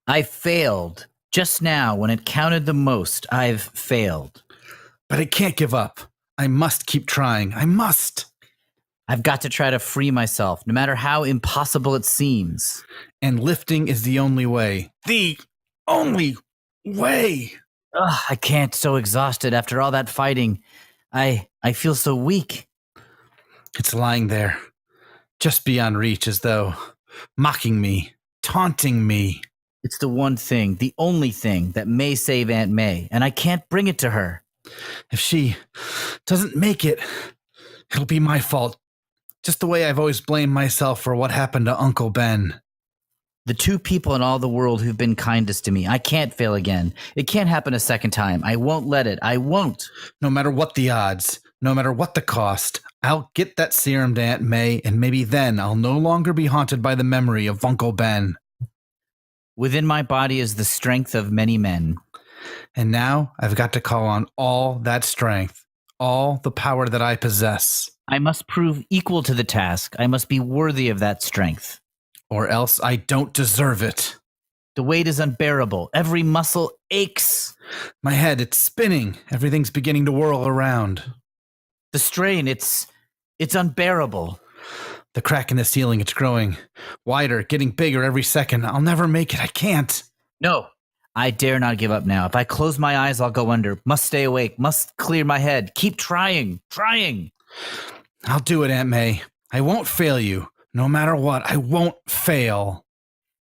I failed. Just now, when it counted the most, I've failed. But I can't give up. I must keep trying. I must. I've got to try to free myself, no matter how impossible it seems. And lifting is the only way. The only way. Ugh, I can't. So exhausted after all that fighting. I feel so weak. It's lying there, just beyond reach, as though mocking me, taunting me. It's the one thing, the only thing that may save Aunt May, and I can't bring it to her. If she doesn't make it, it'll be my fault. Just the way I've always blamed myself for what happened to Uncle Ben. The two people in all the world who've been kindest to me. I can't fail again. It can't happen a second time. I won't let it. I won't. No matter what the odds, no matter what the cost, I'll get that serum to Aunt May, and maybe then I'll no longer be haunted by the memory of Uncle Ben. Within my body is the strength of many men. And now I've got to call on all that strength, all the power that I possess. I must prove equal to the task. I must be worthy of that strength. Or else I don't deserve it. The weight is unbearable. Every muscle aches. My head, it's spinning. Everything's beginning to whirl around. The strain, it's unbearable. The crack in the ceiling, it's growing wider, getting bigger every second. I'll never make it. I can't. No, I dare not give up now. If I close my eyes, I'll go under. Must stay awake. Must clear my head. Keep trying. I'll do it, Aunt May. I won't fail you. No matter what, I won't fail.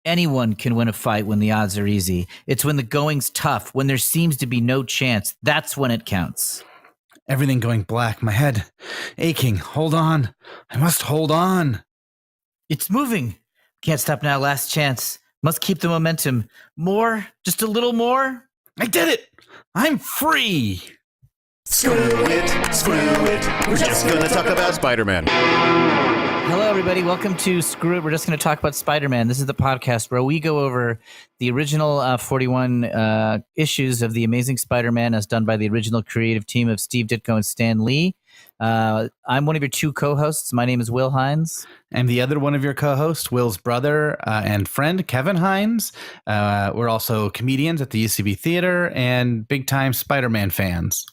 Anyone can win a fight when the odds are easy. It's when the going's tough, when there seems to be no chance. That's when it counts. Everything going black, my head aching. Hold on. I must hold on. It's moving. Can't stop now. Last chance. Must keep the momentum. More? Just a little more? I did it. I'm free. Screw it. We're just gonna talk about Spider-Man. Hello, everybody. Welcome to Screw It. We're just going to talk about Spider-Man. This is the podcast where we go over the original 41 issues of The Amazing Spider-Man as done by the original creative team of Steve Ditko and Stan Lee. I'm one of your two co-hosts. My name is Will Hines. I'm the other one of your co-hosts, Will's brother and friend, Kevin Hines. We're also comedians at the UCB Theater and big-time Spider-Man fans.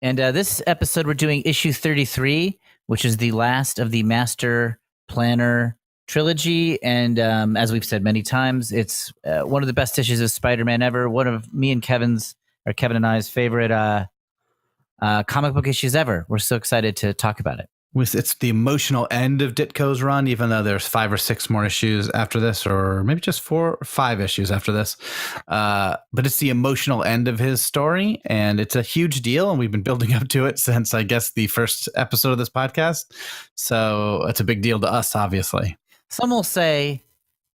And this episode, we're doing issue 33, which is the last of the Master Planner Trilogy. And as we've said many times, it's one of the best issues of Spider-Man ever. One of me and Kevin and I's favorite comic book issues ever. We're so excited to talk about it. It's the emotional end of Ditko's run, even though there's 5 or 6 more issues after this, or maybe just 4 or 5 issues after this. But it's the emotional end of his story, and it's a huge deal, and we've been building up to it since, I guess, the first episode of this podcast. So it's a big deal to us, obviously. Some will say,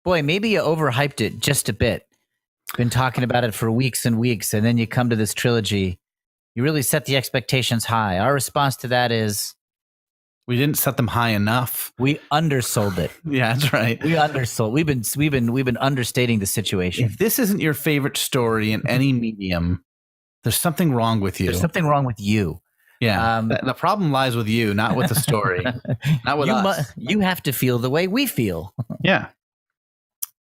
boy, maybe you overhyped it just a bit. Been talking about it for weeks and weeks, and then you come to this trilogy. You really set the expectations high. Our response to that is, we didn't set them high enough. We undersold it. Yeah, that's right. We undersold. We've been understating the situation. If this isn't your favorite story in any medium, there's something wrong with you. There's something wrong with you. Yeah. The problem lies with you, not with the story. Not with us. You have to feel the way we feel. Yeah.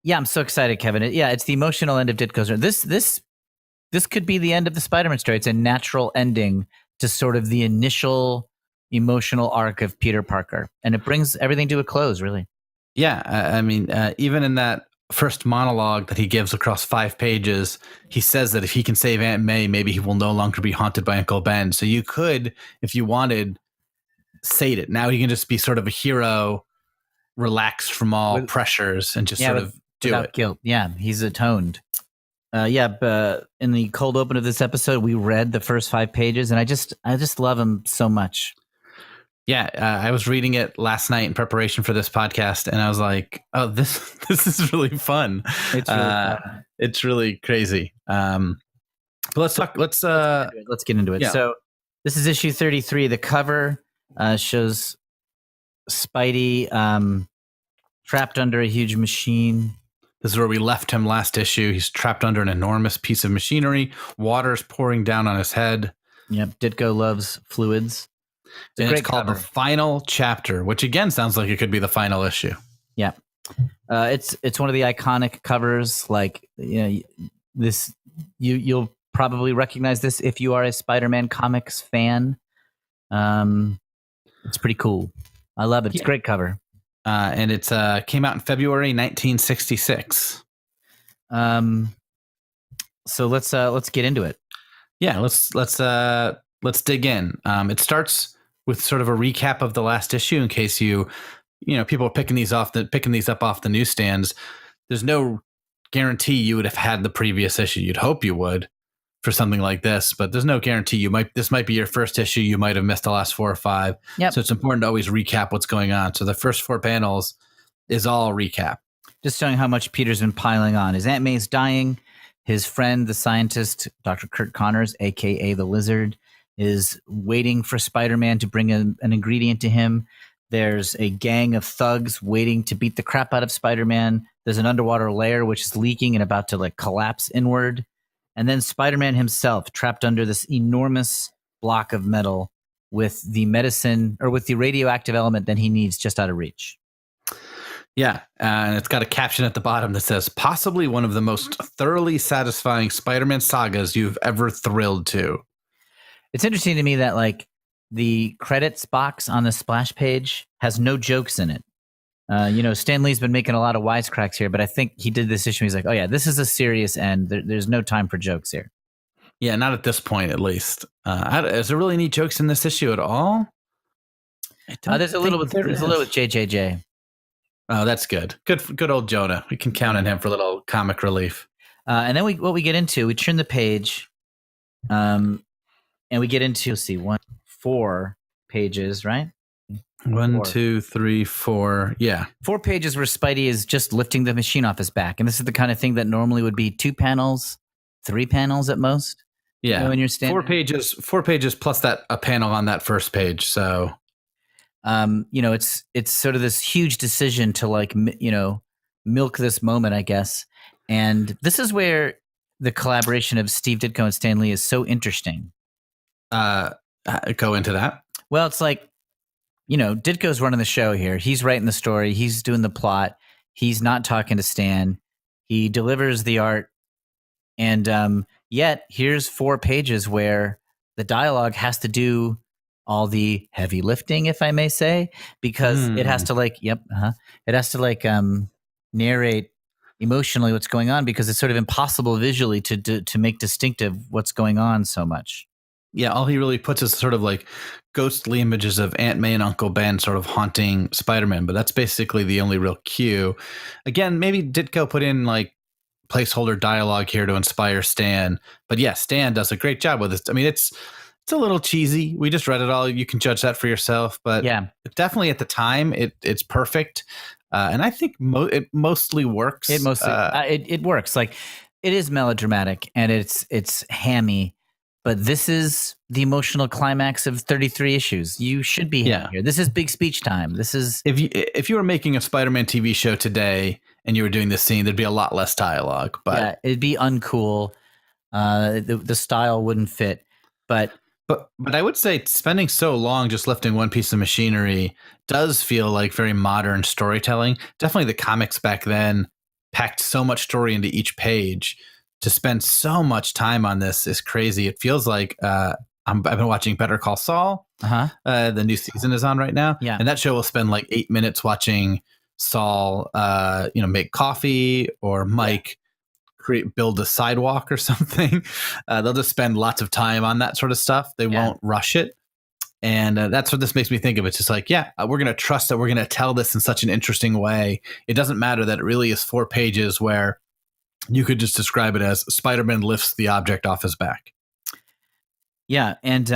Yeah, I'm so excited, Kevin. It's the emotional end of Ditko's run. This could be the end of the Spider-Man story. It's a natural ending to sort of the initial emotional arc of Peter Parker, and it brings everything to a close, really. Yeah, I mean, even in that first monologue that he gives across 5 pages, he says that if he can save Aunt May, maybe he will no longer be haunted by Uncle Ben. So you could, if you wanted, sate it. Now he can just be sort of a hero, relaxed from all pressures, and just sort of do without it. Guilt. Yeah, he's atoned. In the cold open of this episode, we read the first 5 pages, and I just love him so much. Yeah, I was reading it last night in preparation for this podcast, and I was like, "Oh, this is really fun. It's really fun. It's really crazy." But let's talk. Let's get into it. Yeah. So this is issue 33. The cover shows Spidey trapped under a huge machine. This is where we left him last issue. He's trapped under an enormous piece of machinery. Water's pouring down on his head. Yep, Ditko loves fluids. It's called The Final Chapter, which again sounds like it could be the final issue. Yeah. It's one of the iconic covers. Like, this, you'll probably recognize this if you are a Spider-Man comics fan. It's pretty cool. I love it. It's a great cover. And it's came out in February 1966. So let's get into it. Yeah, let's dig in. It starts with sort of a recap of the last issue in case people are picking these up off the newsstands. There's no guarantee you would have had the previous issue. You'd hope you would for something like this, but there's no guarantee this might be your first issue. You might have missed the last 4 or 5. Yep. So it's important to always recap what's going on. So the first 4 panels is all recap. Just showing how much Peter's been piling on. His Aunt May's dying. His friend, the scientist, Dr. Kurt Connors, a.k.a. the Lizard, is waiting for Spider-Man to bring an ingredient to him. There's a gang of thugs waiting to beat the crap out of Spider-Man. There's an underwater lair which is leaking and about to collapse inward. And then Spider-Man himself trapped under this enormous block of metal with the medicine or with the radioactive element that he needs just out of reach. Yeah, and it's got a caption at the bottom that says, possibly one of the most thoroughly satisfying Spider-Man sagas you've ever thrilled to. It's interesting to me that the credits box on the splash page has no jokes in it. Stan Lee's been making a lot of wisecracks here, but I think he did this issue. He's like, oh yeah, this is a serious end. There's no time for jokes here. Yeah, not at this point, at least. Is there really any jokes in this issue at all? There's a little with JJJ. Oh, that's good. Good old Jonah. We can count on him for a little comic relief. And then we get into, we turn the page, and we get into, let's see, 4 pages, right? 1, 2, 3, 4. Yeah. 4 pages where Spidey is just lifting the machine off his back. And this is the kind of thing that normally would be 2 panels, 3 panels at most. Yeah. When you're standing. 4 pages plus a panel on that first page. So, it's sort of this huge decision to milk this moment, I guess. And this is where the collaboration of Steve Ditko and Stan Lee is so interesting. Go into that. Well, it's Ditko's running the show here. He's writing the story. He's doing the plot. He's not talking to Stan. He delivers the art. And yet, here's 4 pages where the dialogue has to do all the heavy lifting, if I may say, because it has to it has to narrate emotionally what's going on, because it's sort of impossible visually to make distinctive what's going on so much. Yeah, all he really puts is sort of ghostly images of Aunt May and Uncle Ben sort of haunting Spider-Man, but that's basically the only real cue. Again, maybe Ditko put in placeholder dialogue here to inspire Stan, but yeah, Stan does a great job with this. I mean, it's a little cheesy. We just read it all. You can judge that for yourself, but yeah, definitely at the time, it's perfect. And I think it mostly works. It works. It is melodramatic and it's hammy. But this is the emotional climax of 33 issues. You should be here. This is big speech time. This is if you were making a Spider-Man TV show today and you were doing this scene, there'd be a lot less dialogue. But yeah, it'd be uncool. The style wouldn't fit. But I would say spending so long just lifting one piece of machinery does feel like very modern storytelling. Definitely the comics back then packed so much story into each page. To spend so much time on this is crazy. It feels like I've been watching Better Call Saul. The new season is on right now. Yeah. And that show will spend 8 minutes watching Saul, make coffee, or Mike build a sidewalk or something. They'll just spend lots of time on that sort of stuff. They won't rush it. And that's what this makes me think of. It's just we're going to trust that we're going to tell this in such an interesting way. It doesn't matter that it really is 4 pages where you could just describe it as Spider-Man lifts the object off his back. Yeah, and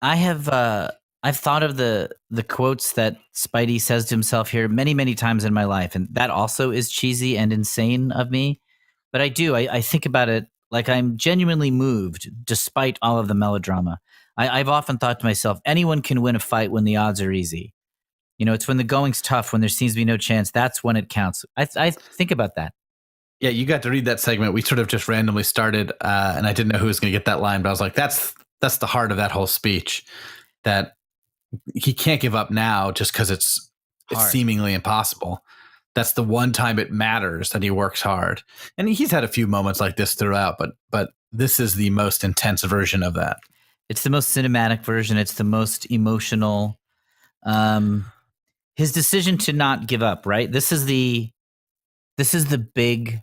I've thought of the quotes that Spidey says to himself here many, many times in my life, and that also is cheesy and insane of me. But I think about it like I'm genuinely moved despite all of the melodrama. I've often thought to myself, anyone can win a fight when the odds are easy. It's when the going's tough, when there seems to be no chance, that's when it counts. I think about that. Yeah, you got to read that segment. We sort of just randomly started, and I didn't know who was going to get that line, but I was like, that's the heart of that whole speech, that he can't give up now just because it's seemingly impossible. that's the one time it matters that he works hard. And he's had a few moments like this throughout, but this is the most intense version of that. It's the most cinematic version. It's the most emotional. His decision to not give up, right? This is the big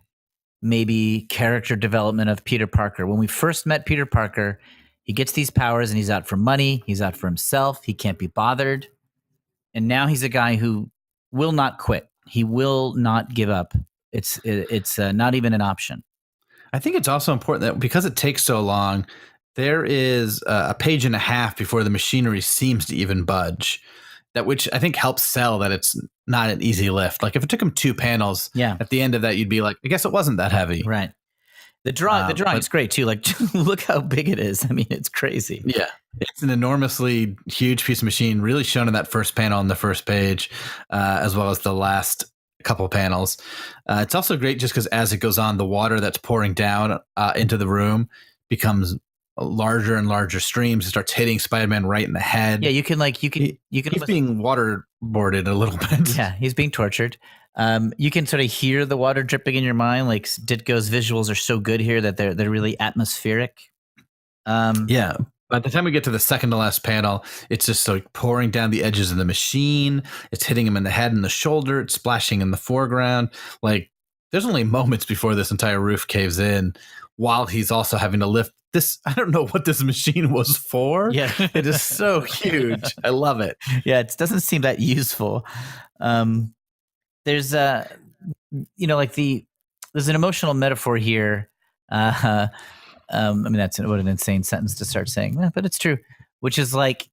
maybe character development of Peter Parker. When we first met Peter Parker, he gets these powers and he's out for money. He's out for himself. He can't be bothered. And now he's a guy who will not quit. He will not give up. It's not even an option. I think it's also important that because it takes so long, there is a page and a half before the machinery seems to even budge. That which I think helps sell that it's not an easy lift. Like if it took him 2 panels, at the end of that, you'd be like, I guess it wasn't that heavy. Right. The drawing's great too. Like, look how big it is. I mean, it's crazy. Yeah. It's an enormously huge piece of machine, really shown in that first panel on the first page, as well as the last couple panels. It's also great just because as it goes on, the water that's pouring down into the room becomes larger and larger streams. It starts hitting Spider-Man right in the head. Yeah, you can. He's being waterboarded a little bit. Yeah, he's being tortured. You can sort of hear the water dripping in your mind. Like Ditko's visuals are so good here that they're really atmospheric. Yeah. By the time we get to the second to last panel, it's just like pouring down the edges of the machine. It's hitting him in the head and the shoulder. It's splashing in the foreground. Like there's only moments before this entire roof caves in, while he's also having to lift this. I don't know what this machine was for. Yeah, it is so huge. I love it. Yeah, it doesn't seem that useful. There's there's an emotional metaphor here. I mean, what an insane sentence to start saying, but it's true. Which is like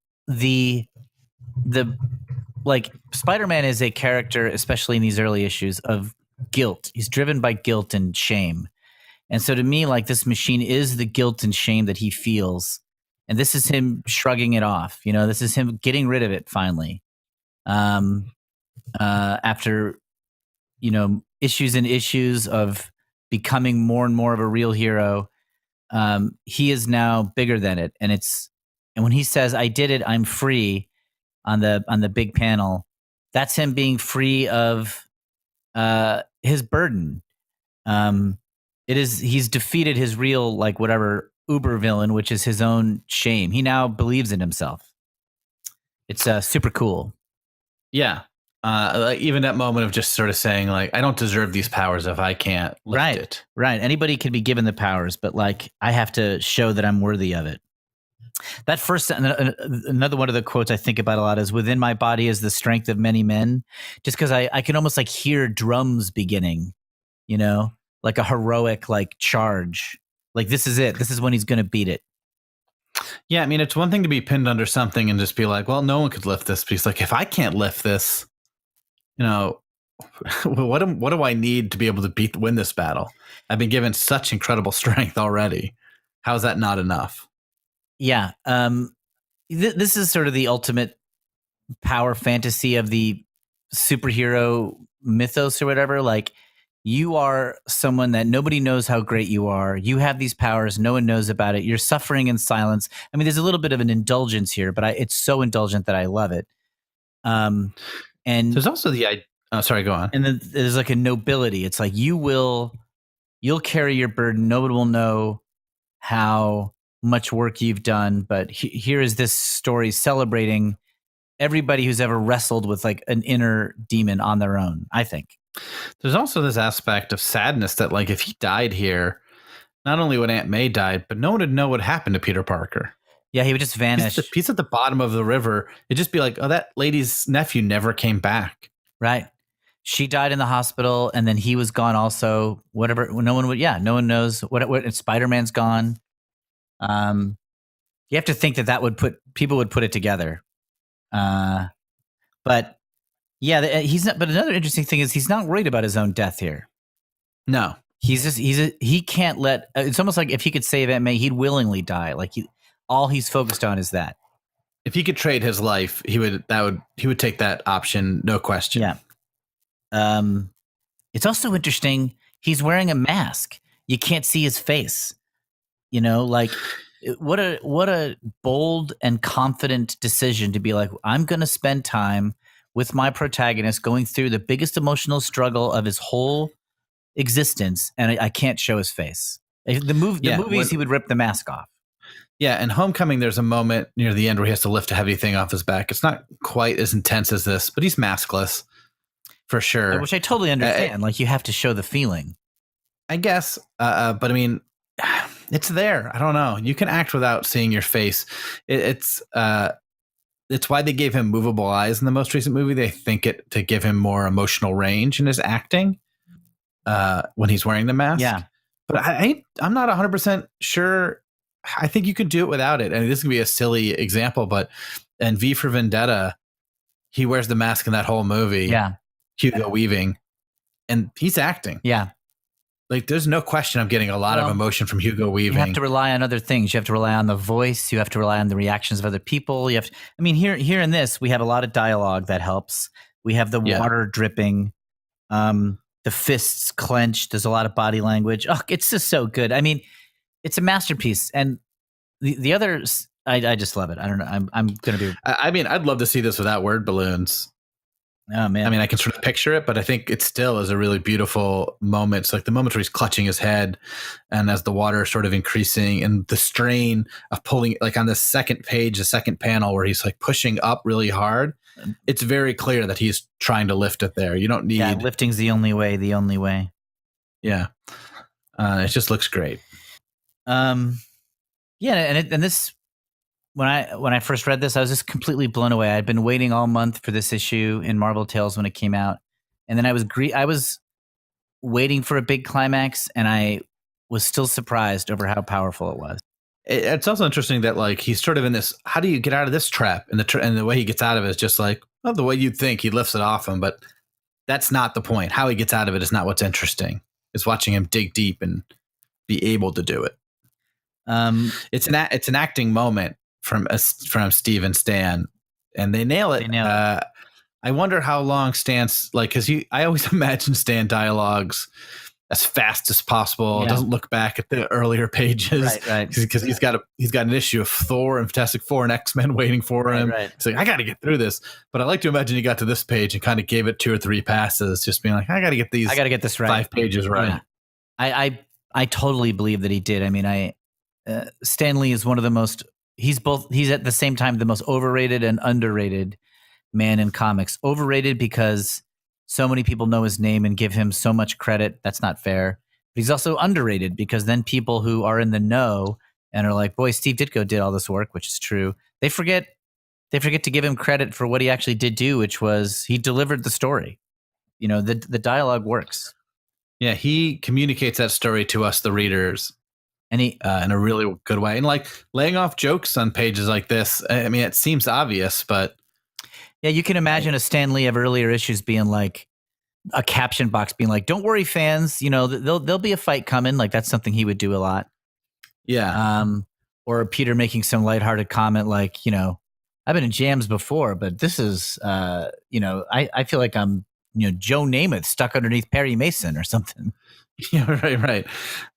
like Spider-Man is a character, especially in these early issues, of guilt. He's driven by guilt and shame. And so to me, like this machine is the guilt and shame that he feels. And this is him shrugging it off. You know, this is him getting rid of it finally. After, issues and issues of becoming more and more of a real hero, he is now bigger than it. And when he says, I did it, I'm free on the big panel, that's him being free of his burden. He's defeated his real, like, whatever uber villain, which is his own shame. He now believes in himself. It's super cool. Yeah. Like even that moment of just sort of saying, like, I don't deserve these powers if I can't lift it. Right. Anybody can be given the powers, but like, I have to show that I'm worthy of it. That first, another one of the quotes I think about a lot is, within my body is the strength of many men. Just because I can almost like hear drums beginning, like a heroic like charge. Like this is it. This is when he's going to beat it. Yeah, I mean, it's one thing to be pinned under something and just be like, well, no one could lift this piece. Like, if I can't lift this, what do I need to be able to win this battle? I've been given such incredible strength already. How is that not enough? Yeah. This is sort of the ultimate power fantasy of the superhero mythos or whatever. Like, you are someone that nobody knows how great you are. You have these powers. No one knows about it. You're suffering in silence. I mean, there's a little bit of an indulgence here, but it's so indulgent that I love it. And there's also sorry, go on. And then there's like a nobility. It's like you'll carry your burden. No one will know how much work you've done. But here is this story celebrating everybody who's ever wrestled with like an inner demon on their own, I think. There's also this aspect of sadness that, like, if he died here, not only would Aunt May die, but no one would know what happened to Peter Parker. Yeah, he would just vanish. He's at the bottom of the river. It'd just be like, oh, that lady's nephew never came back. Right. She died in the hospital, and then he was gone also. Whatever. No one knows what Spider-Man's gone. You have to think that people would put it together. But yeah, he's not. But another interesting thing is he's not worried about his own death here. No, he can't let. It's almost like if he could save Aunt May, he'd willingly die. Like all he's focused on is that. If he could trade his life, he would take that option, no question. Yeah. It's also interesting. He's wearing a mask. You can't see his face. Like what a bold and confident decision to be like, I'm going to spend time with my protagonist going through the biggest emotional struggle of his whole existence, and I can't show his face. The movies, he would rip the mask off. Yeah, in Homecoming, there's a moment near the end where he has to lift a heavy thing off his back. It's not quite as intense as this, but he's maskless for sure. Which I totally understand. Like, you have to show the feeling. I guess, but I mean, it's there. I don't know. You can act without seeing your face. It's why they gave him movable eyes in the most recent movie. They think it to give him more emotional range in his acting when he's wearing the mask. Yeah, but I'm not 100% sure. I think you could do it without it. And this could be a silly example, but in V for Vendetta, he wears the mask in that whole movie. Yeah, Hugo Weaving, and he's acting. Yeah. Like, there's no question I'm getting a lot of emotion from Hugo Weaving. You have to rely on other things. You have to rely on the voice. You have to rely on the reactions of other people. Here in this, we have a lot of dialogue that helps. We have the water dripping, the fists clenched. There's a lot of body language. Oh, it's just so good. I mean, it's a masterpiece. And the others, I just love it. I don't know. I'm going to be. I mean, I'd love to see this without word balloons. Oh, man. I mean, I can sort of picture it, but I think it still is a really beautiful moment. It's like the moment where he's clutching his head, and as the water is sort of increasing, and the strain of pulling, like on the second page, the second panel where he's like pushing up really hard. It's very clear that he's trying to lift it there. You don't need. Yeah, lifting's the only way. The only way. Yeah, it just looks great. Yeah, and this. When I first read this, I was just completely blown away. I'd been waiting all month for this issue in Marvel Tales when it came out, and then I was waiting for a big climax, and I was still surprised over how powerful it was. It's also interesting that like he's sort of in this. How do you get out of this trap? And the way he gets out of it is just like, well, the way you'd think he lifts it off him, but that's not the point. How he gets out of it is not what's interesting. It's watching him dig deep and be able to do it. It's an acting moment from Steve and Stan, and they nail it. I wonder how long Stan's like, because I always imagine Stan dialogues as fast as possible. Yeah. Doesn't look back at the earlier pages, right? Because he's got an issue of Thor and Fantastic Four and X-Men waiting for him. Right. He's like, I got to get through this. But I like to imagine he got to this page and kind of gave it 2 or 3 passes, just being like, I got to get this right. 5 pages right. Yeah. I totally believe that he did. I mean, Stan Lee is one of the most. He's at the same time the most overrated and underrated man in comics. Overrated because so many people know his name and give him so much credit. That's not fair. But he's also underrated because then people who are in the know and are like, boy, Steve Ditko did all this work, which is true. They forget to give him credit for what he actually did do, which was he delivered the story. You know, the dialogue works. Yeah, he communicates that story to us, the readers. And he in a really good way, and like laying off jokes on pages like this. I mean, it seems obvious, but yeah, you can imagine a Stan Lee of earlier issues being like a caption box being like, "Don't worry, fans. You know, there'll be a fight coming." Like that's something he would do a lot. Yeah. Or Peter making some lighthearted comment like, you know, I've been in jams before, but this is, you know, I feel like I'm, you know, Joe Namath stuck underneath Perry Mason or something. Yeah, right.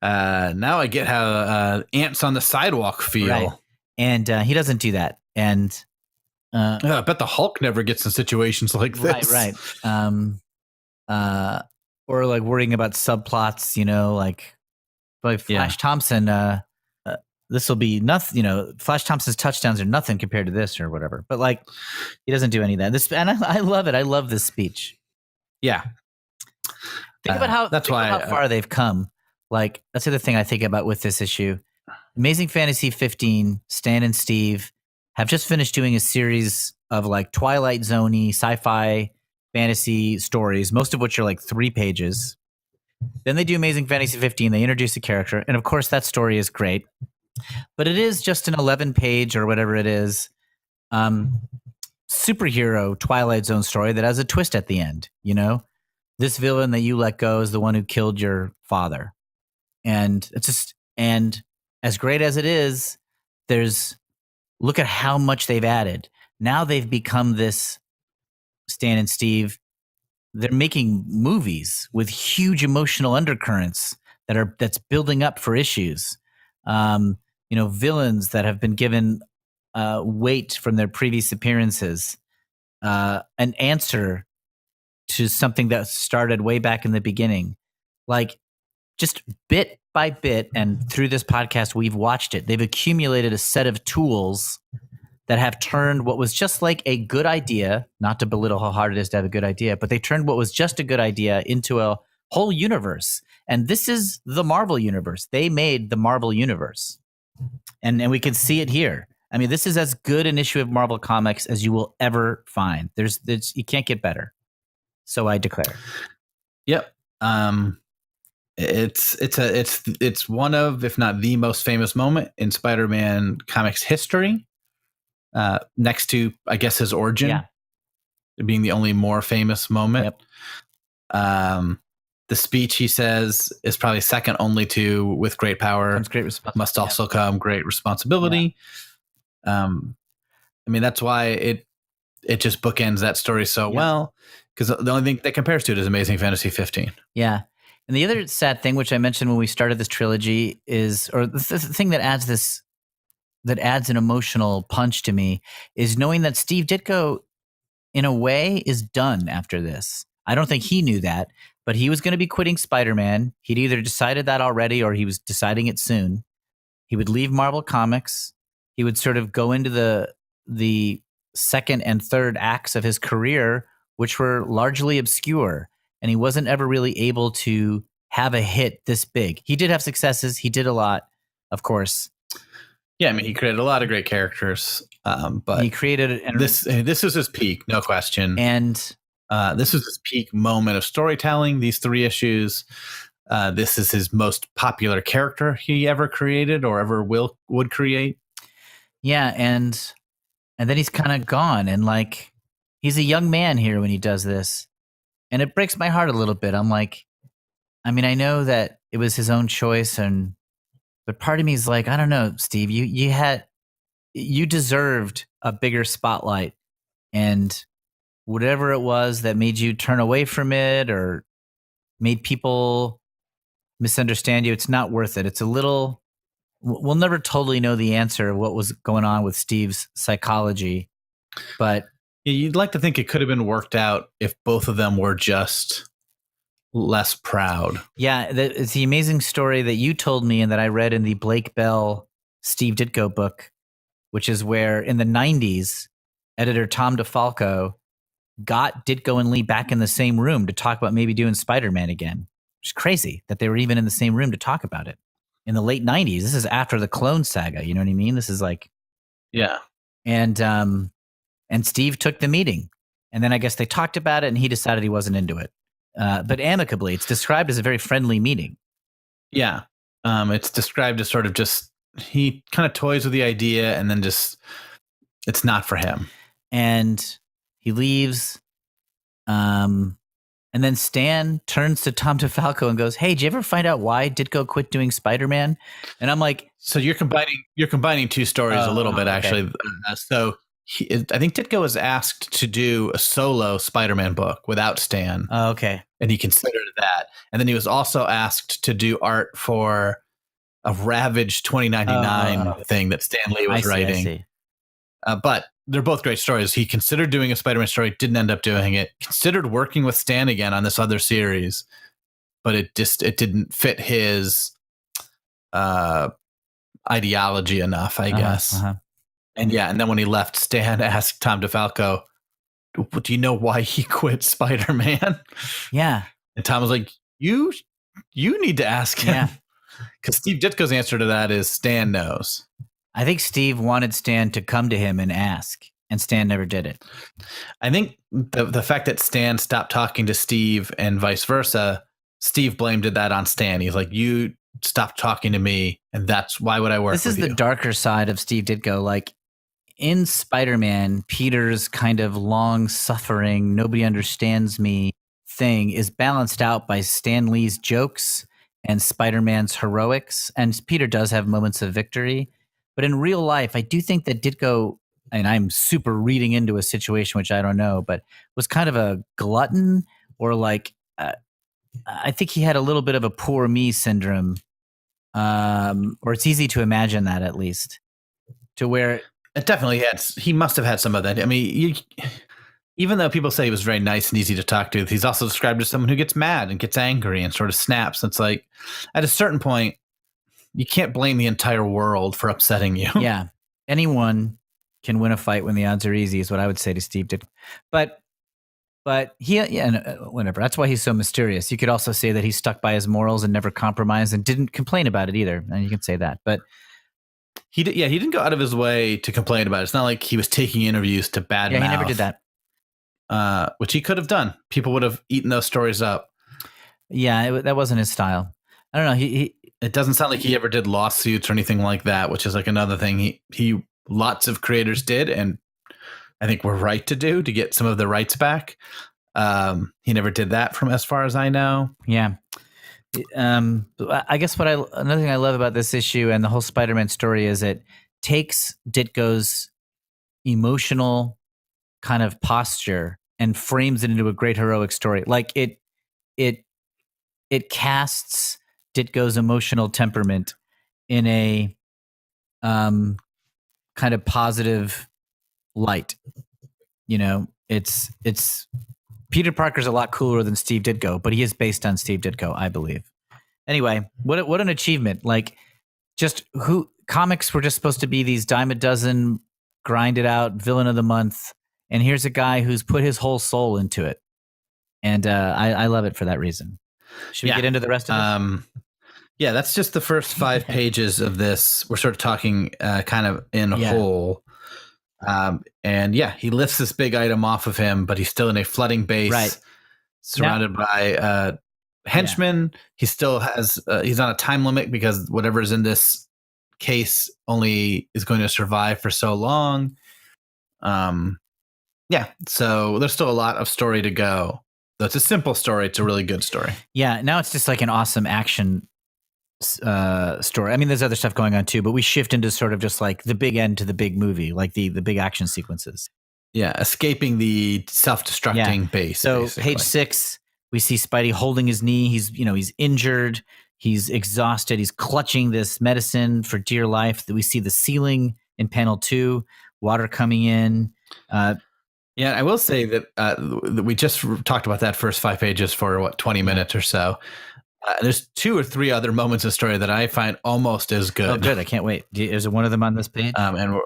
Now I get how ants on the sidewalk feel. Right. And he doesn't do that. And I bet the Hulk never gets in situations like this. Right. Or like worrying about subplots, you know, like Flash Thompson. This will be nothing. You know, Flash Thompson's touchdowns are nothing compared to this or whatever. But like, he doesn't do any of that. And I love it. I love this speech. Yeah. Think about how far they've come. Like, that's the other thing I think about with this issue. Amazing Fantasy 15, Stan and Steve have just finished doing a series of like Twilight Zone-y sci-fi fantasy stories, most of which are like 3 pages. Then they do Amazing Fantasy 15. They introduce a character. And of course, that story is great. But it is just an 11-page or whatever it is, superhero Twilight Zone story that has a twist at the end, you know? This villain that you let go is the one who killed your father. And it's just, and as great as it is, look at how much they've added. Now they've become this Stan and Steve. They're making movies with huge emotional undercurrents that's building up for issues. You know, villains that have been given weight from their previous appearances. an answer to something that started way back in the beginning. Like, just bit by bit, and through this podcast, we've watched it. They've accumulated a set of tools that have turned what was just like a good idea, not to belittle how hard it is to have a good idea, but they turned what was just a good idea into a whole universe. And this is the Marvel universe. They made the Marvel universe. And we can see it here. I mean, this is as good an issue of Marvel Comics as you will ever find. There's you can't get better. So I declare. Yep. It's one of, if not the most famous moment in Spider-Man comics history. Next to, I guess, his origin being the only more famous moment. Yep. The speech he says is probably second only to "with great power must also come great responsibility." Yeah. I mean, that's why it just bookends that story so well, because the only thing that compares to it is Amazing Fantasy 15. Yeah. And the other sad thing, which I mentioned when we started this trilogy, is, or the thing that adds an emotional punch to me, is knowing that Steve Ditko, in a way, is done after this. I don't think he knew that, but he was going to be quitting Spider-Man. He'd either decided that already or he was deciding it soon. He would leave Marvel Comics. He would sort of go into the second and third acts of his career, which were largely obscure. And he wasn't ever really able to have a hit this big. He did have successes. He did a lot, of course. Yeah, I mean, he created a lot of great characters, but he created this is his peak, no question. And this is his peak moment of storytelling. These 3 issues. This is his most popular character he ever created or ever would create. Yeah, and then he's kind of gone, and like he's a young man here when he does this, and it breaks my heart a little bit. I'm like, I mean, I know that it was his own choice, but part of me is like, I don't know, Steve, you deserved a bigger spotlight, and whatever it was that made you turn away from it or made people misunderstand you, it's not worth it. It's a little, we'll never totally know the answer of what was going on with Steve's psychology, but you'd like to think it could have been worked out if both of them were just less proud. Yeah, it's the amazing story that you told me and that I read in the Blake Bell Steve Ditko book, which is where in the 90s, editor Tom DeFalco got Ditko and Lee back in the same room to talk about maybe doing Spider-Man again. It's crazy that they were even in the same room to talk about it. In the late 90s, this is after the Clone Saga, you know what I mean? This is like... Yeah. And Steve took the meeting. And then I guess they talked about it and he decided he wasn't into it. But amicably, it's described as a very friendly meeting. Yeah. It's described as sort of just, he kind of toys with the idea and then just, it's not for him. And he leaves. And then Stan turns to Tom DeFalco and goes, "Hey, did you ever find out why Ditko quit doing Spider-Man?" And I'm like, so you're combining 2 stories a little bit, actually. So I think Ditko was asked to do a solo Spider-Man book without Stan. Oh, okay. And he considered that. And then he was also asked to do art for a Ravage 2099 thing that Stan Lee was writing. I see. But they're both great stories. He considered doing a Spider-Man story, didn't end up doing it. Considered working with Stan again on this other series, but it didn't fit his ideology enough, I guess. And then when he left, Stan asked Tom DeFalco, "Do you know why he quit Spider-Man?" Yeah. And Tom was like, "You need to ask him." Yeah. Because Steve Ditko's answer to that is Stan knows. I think Steve wanted Stan to come to him and ask, and Stan never did it. I think the fact that Stan stopped talking to Steve and vice versa, Steve blamed that on Stan. He's like, "You stopped talking to me, and that's why would I work with you?" This is the darker side of Steve Ditko. Like in Spider-Man, Peter's kind of long-suffering, nobody understands me thing is balanced out by Stan Lee's jokes and Spider-Man's heroics. And Peter does have moments of victory. But in real life, I do think that Ditko, and I'm super reading into a situation which I don't know, but was kind of a glutton, or like, I think he had a little bit of a poor me syndrome, or it's easy to imagine that, at least, to where it definitely had. He must have had some of that. I mean, even though people say he was very nice and easy to talk to, he's also described as someone who gets mad and gets angry and sort of snaps. It's like at a certain point, you can't blame the entire world for upsetting you. Yeah. Anyone can win a fight when the odds are easy is what I would say to Steve Ditko. But whatever. That's why he's so mysterious. You could also say that he stuck by his morals and never compromised and didn't complain about it either. And you can say that. But he didn't go out of his way to complain about it. It's not like he was taking interviews to badmouth. Yeah, he never did that. Which he could have done. People would have eaten those stories up. Yeah, that wasn't his style. I don't know. It doesn't sound like he ever did lawsuits or anything like that, which is like another thing he lots of creators did, and I think we're right to do to get some of the rights back. He never did that, from as far as I know. Yeah. I guess another thing I love about this issue and the whole Spider-Man story is it takes Ditko's emotional kind of posture and frames it into a great heroic story. Like it casts Ditko's emotional temperament in a kind of positive light. You know, it's Peter Parker's a lot cooler than Steve Ditko, but he is based on Steve Ditko, I believe. Anyway, what an achievement. Like, just comics were just supposed to be these dime a dozen, grind it out, villain of the month. And here's a guy who's put his whole soul into it. And I love it for that reason. Should we get into the rest of this? Yeah, that's just the first 5 pages of this. We're sort of talking kind of in whole. And he lifts this big item off of him, but he's still in a flooding base, surrounded by henchmen. He still has, he's on a time limit because whatever's in this case only is going to survive for so long. So there's still a lot of story to go. So it's a simple story. It's a really good story. Yeah. Now it's just like an awesome action story. I mean, there's other stuff going on too, but we shift into sort of just like the big end to the big movie, like the big action sequences. Yeah, escaping the self-destructing base. So basically. page 6, we see Spidey holding his knee. He's injured. He's exhausted. He's clutching this medicine for dear life. We see the ceiling in panel 2, water coming in. Yeah, I will say that we just talked about that first 5 pages for 20 minutes or so. There's 2 or 3 other moments of story that I find almost as good. Oh, good! I can't wait. Is one of them on this page? And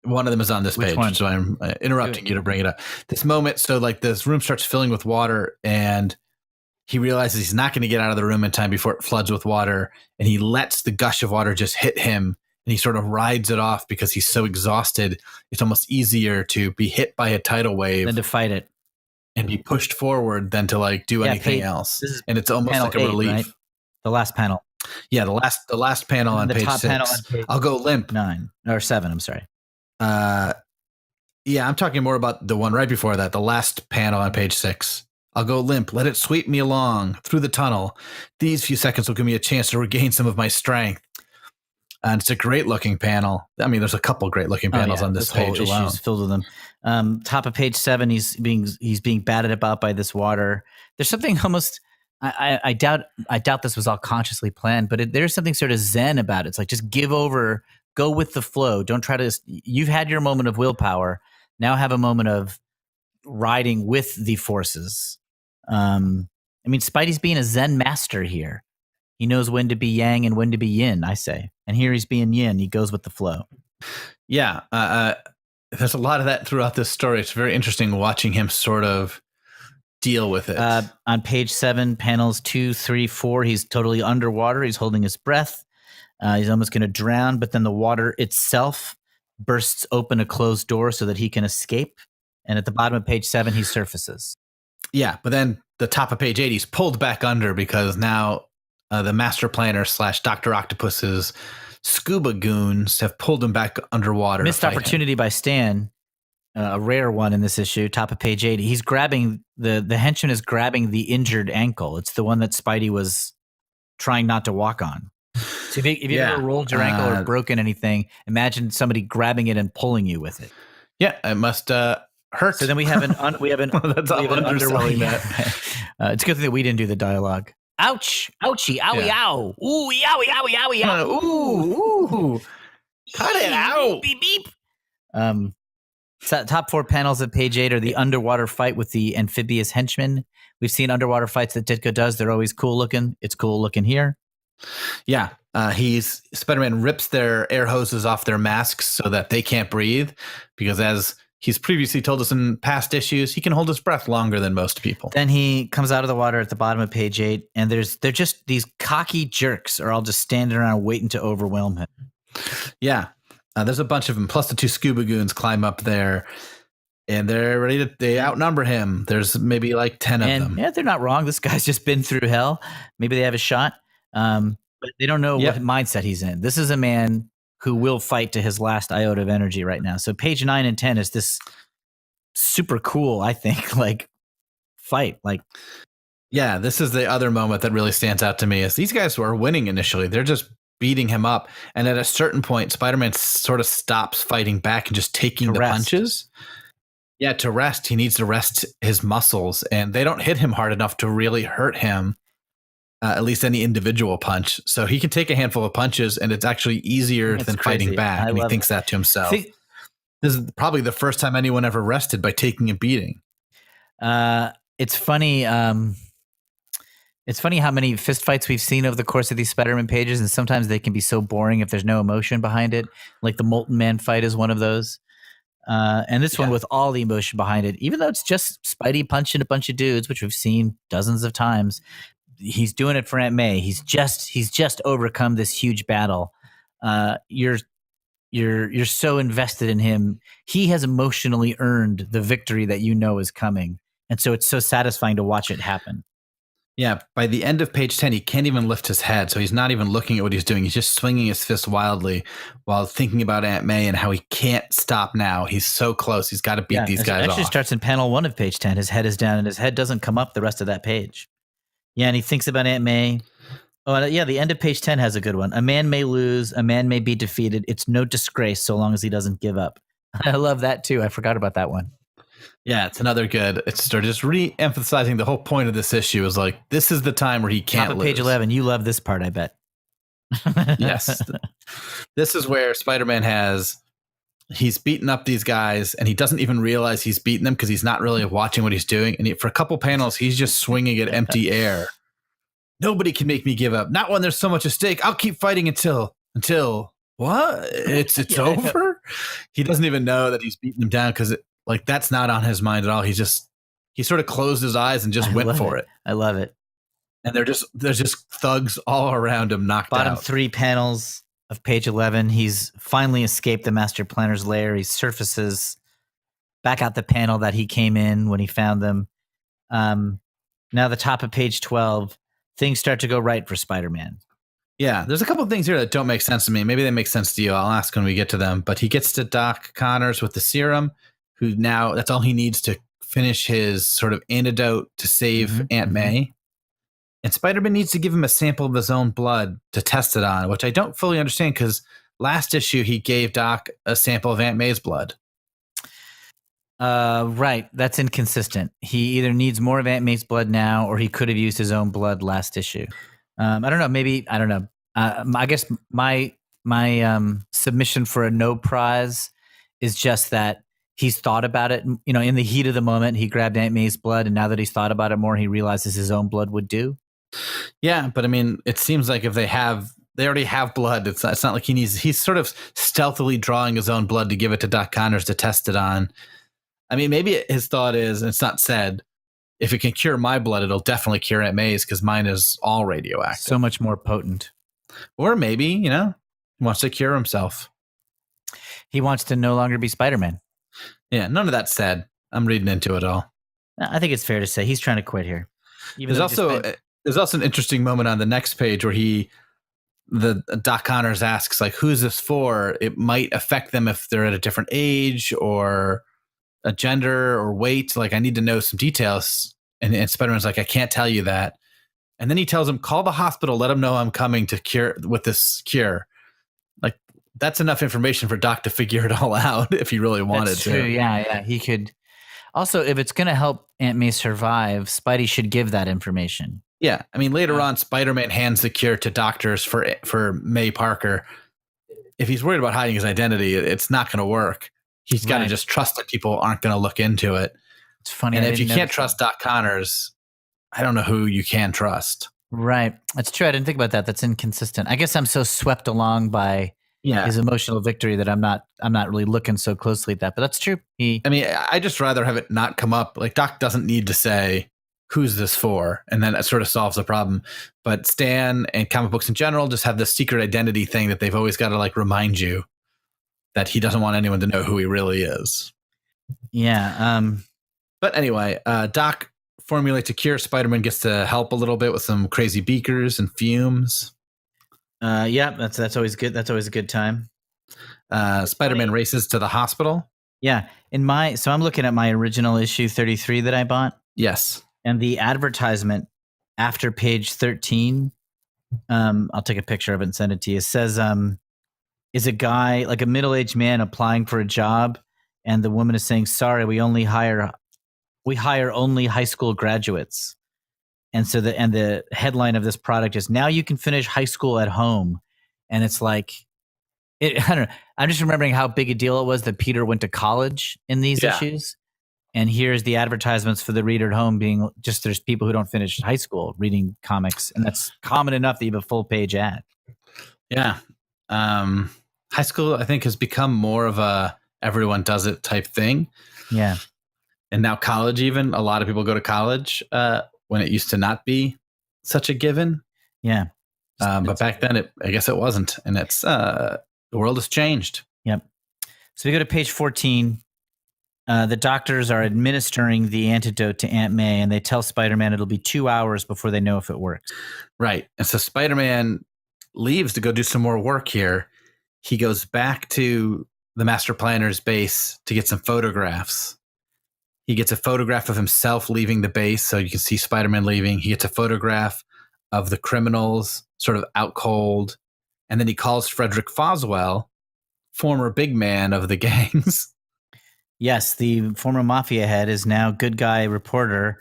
one of them is on this Which page, one? so I'm interrupting you to bring it up. This moment, so like this room starts filling with water, and he realizes he's not going to get out of the room in time before it floods with water, and he lets the gush of water just hit him, and he sort of rides it off because he's so exhausted. It's almost easier to be hit by a tidal wave Than to fight it. and be pushed forward than to like do anything else. And it's almost like a relief. Right? The last panel. Yeah, the last panel on page 6. Panel on page I'll go limp. 9 or 7. I'm sorry. Yeah, I'm talking more about the one right before that. The last panel on page 6. I'll go limp. Let it sweep me along through the tunnel. These few seconds will give me a chance to regain some of my strength. And it's a great looking panel. I mean, there's a couple great looking panels on this page alone. Issue's filled with them. Top of page 7, he's being batted about by this water. There's something almost. I doubt this was all consciously planned, but there's something sort of zen about it. It's like, just give over, go with the flow. Don't try to. You've had your moment of willpower. Now have a moment of riding with the forces. I mean, Spidey's being a zen master here. He knows when to be yang and when to be yin, I say. And here he's being yin. He goes with the flow. Yeah. There's a lot of that throughout this story. It's very interesting watching him sort of deal with it. On page 7, panels 2, 3, 4, he's totally underwater. He's holding his breath. He's almost going to drown, but then the water itself bursts open a closed door so that he can escape. And at the bottom of page 7, he surfaces. Yeah, but then the top of page 8, he's pulled back under because now the Master Planner / Dr. Octopus's scuba goons have pulled him back underwater. Missed opportunity by Stan, a rare one in this issue, top of page 80. He's grabbing, the henchman is grabbing the injured ankle. It's the one that Spidey was trying not to walk on. So if you ever rolled your ankle or broken anything, imagine somebody grabbing it and pulling you with it. Yeah, it must hurt. So then we have an That's we have an underwater. It's a good thing that we didn't do the dialogue. Ouch! Ouchie! Owie! Ow! Ooh! Yowie! Owie! Owie! Ow! Ooh! Cut it out! Beep! Beep! Top 4 panels of page 8 are the underwater fight with the amphibious henchman. We've seen underwater fights that Ditko does. They're always cool looking. It's cool looking here. Yeah. Spider-Man rips their air hoses off their masks so that they can't breathe, because as he's previously told us in past issues, he can hold his breath longer than most people. Then he comes out of the water at the bottom of page 8, and they're just these cocky jerks are all just standing around waiting to overwhelm him. Yeah. There's a bunch of them, plus the 2 scuba goons climb up there, and they're ready to, they outnumber him. There's maybe like 10 of them. Yeah, they're not wrong. This guy's just been through hell. Maybe they have a shot. But they don't know what mindset he's in. This is a man who will fight to his last iota of energy right now. So page 9 and 10 is this super cool, I think, like fight. Like, yeah, this is the other moment that really stands out to me is these guys were winning initially. They're just beating him up. And at a certain point, Spider-Man sort of stops fighting back and just taking the punches. Yeah, to rest. He needs to rest his muscles, and they don't hit him hard enough to really hurt him. At least any individual punch. So he can take a handful of punches, and it's actually easier than fighting back. And he thinks that to himself. This is probably the first time anyone ever rested by taking a beating. It's funny. It's funny how many fist fights we've seen over the course of these Spider-Man pages, and sometimes they can be so boring if there's no emotion behind it. Like the Molten Man fight is one of those. And this one with all the emotion behind it, even though it's just Spidey punching a bunch of dudes, which we've seen dozens of times. He's doing it for Aunt May. He's just overcome this huge battle. You're so invested in him. He has emotionally earned the victory that you know is coming, and so it's so satisfying to watch it happen. Yeah, by the end of page 10, he can't even lift his head, so he's not even looking at what he's doing. He's just swinging his fist wildly while thinking about Aunt May and how he can't stop now. He's so close. He's got to beat these guys off. It actually starts in panel 1 of page 10. His head is down, and his head doesn't come up the rest of that page. Yeah, and he thinks about Aunt May. Oh, yeah, the end of page 10 has a good one. A man may lose, a man may be defeated. It's no disgrace so long as he doesn't give up. I love that, too. I forgot about that one. Yeah, it's another good. It's just re-emphasizing the whole point of this issue is like, this is the time where he can't lose. Page 11, you love this part, I bet. Yes. This is where Spider-Man he's beaten up these guys, and he doesn't even realize he's beaten them because he's not really watching what he's doing. And for a couple panels, he's just swinging at empty air. Nobody can make me give up. Not when there's so much at stake. I'll keep fighting until what? It's over. He doesn't even know that he's beaten him down because that's not on his mind at all. He sort of closed his eyes and just went for it. I love it. And there's just thugs all around him knocked out. Bottom 3 panels of page 11, he's finally escaped the Master Planner's lair. He surfaces back out the panel that he came in when he found them. Now the top of page 12, things start to go right for Spider-Man. Yeah, there's a couple of things here that don't make sense to me. Maybe they make sense to you. I'll ask when we get to them. But he gets to Doc Connors with the serum, who now that's all he needs to finish his sort of antidote to save Aunt May. And Spider-Man needs to give him a sample of his own blood to test it on, which I don't fully understand because last issue he gave Doc a sample of Aunt May's blood. Right. That's inconsistent. He either needs more of Aunt May's blood now, or he could have used his own blood last issue. I don't know. Maybe, I don't know. I guess my submission for a no prize is just that he's thought about it. You know, in the heat of the moment, he grabbed Aunt May's blood, and now that he's thought about it more, he realizes his own blood would do. Yeah, but I mean, it seems like if they already have blood. It's not like he's sort of stealthily drawing his own blood to give it to Doc Connors to test it on. I mean, maybe his thought is, and it's not said, if it can cure my blood, it'll definitely cure Aunt May's because mine is all radioactive. So much more potent. Or maybe, he wants to cure himself. He wants to no longer be Spider-Man. Yeah, none of that said. I'm reading into it all. I think it's fair to say he's trying to quit here. There's also an interesting moment on the next page where the Doc Connors asks, like, who's this for? It might affect them if they're at a different age or a gender or weight. Like, I need to know some details. And Spider-Man's like, I can't tell you that. And then he tells him, call the hospital, let them know I'm coming to cure with this cure. Like, that's enough information for Doc to figure it all out if he really wanted That's to. True. Yeah. He could. Also, if it's going to help Aunt May survive, Spidey should give that information. Yeah. I mean, later on, Spider-Man hands the cure to doctors for May Parker. If he's worried about hiding his identity, it's not going to work. He's got to Right. just trust that people aren't going to look into it. It's funny. And I if you didn't can't notice trust that. Doc Connors, I don't know who you can trust. Right. That's true. I didn't think about that. That's inconsistent. I guess I'm so swept along by Yeah. his emotional victory that I'm not really looking so closely at that. But that's true. I mean, I just rather have it not come up. Like Doc doesn't need to say, who's this for? And then it sort of solves the problem. But Stan and comic books in general just have this secret identity thing that they've always got to like remind you that he doesn't want anyone to know who he really is. Yeah. But anyway, Doc formulates a cure. Spider-Man gets to help a little bit with some crazy beakers and fumes. Yeah, that's always good. That's always a good time. Spider-Man races to the hospital. Yeah. So I'm looking at my original issue 33 that I bought. Yes. And the advertisement after page 13, I'll take a picture of it and send it to you. It says, is a guy, like a middle-aged man, applying for a job, and the woman is saying, sorry, we hire only high school graduates. And so the headline of this product is, now you can finish high school at home. And it's like, I don't know. I'm just remembering how big a deal it was that Peter went to college in these issues. And here's the advertisements for the reader at home being just, there's people who don't finish high school reading comics. And that's common enough that you have a full page ad. Yeah. High school, I think, has become more of a everyone does it type thing. Yeah. And now college, even a lot of people go to college when it used to not be such a given. Yeah. But back then, I guess it wasn't. And it's the world has changed. Yep. So we go to page 14. The doctors are administering the antidote to Aunt May, and they tell Spider-Man it'll be 2 hours before they know if it works. Right. And so Spider-Man leaves to go do some more work here. He goes back to the Master Planner's base to get some photographs. He gets a photograph of himself leaving the base, so you can see Spider-Man leaving. He gets a photograph of the criminals sort of out cold. And then he calls Frederick Foswell, former big man of the gangs. Yes, the former mafia head is now good guy reporter,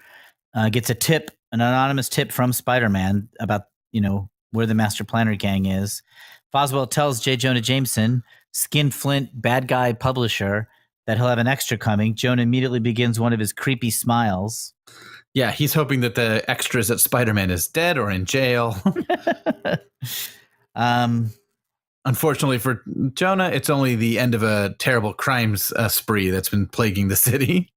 gets an anonymous tip from Spider-Man about, where the Master Planner gang is. Foswell tells J. Jonah Jameson, Skin Flint, bad guy publisher, that he'll have an extra coming. Jonah immediately begins one of his creepy smiles. Yeah, he's hoping that the extras that Spider-Man is dead or in jail. Unfortunately for Jonah, it's only the end of a terrible crimes spree that's been plaguing the city.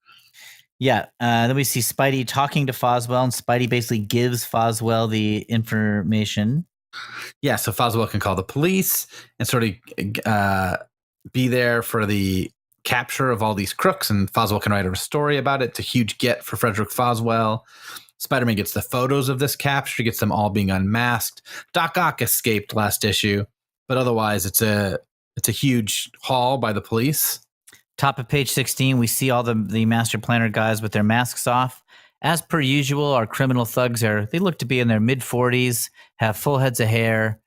Yeah. Then we see Spidey talking to Foswell, and Spidey basically gives Foswell the information. Yeah, so Foswell can call the police and sort of be there for the capture of all these crooks, and Foswell can write a story about it. It's a huge get for Frederick Foswell. Spider-Man gets the photos of this capture, gets them all being unmasked. Doc Ock escaped last issue, but otherwise it's a huge haul by the police. Top of page 16, we see all the Master Planner guys with their masks off. As per usual, our criminal thugs they look to be in their mid-40s, have full heads of hair,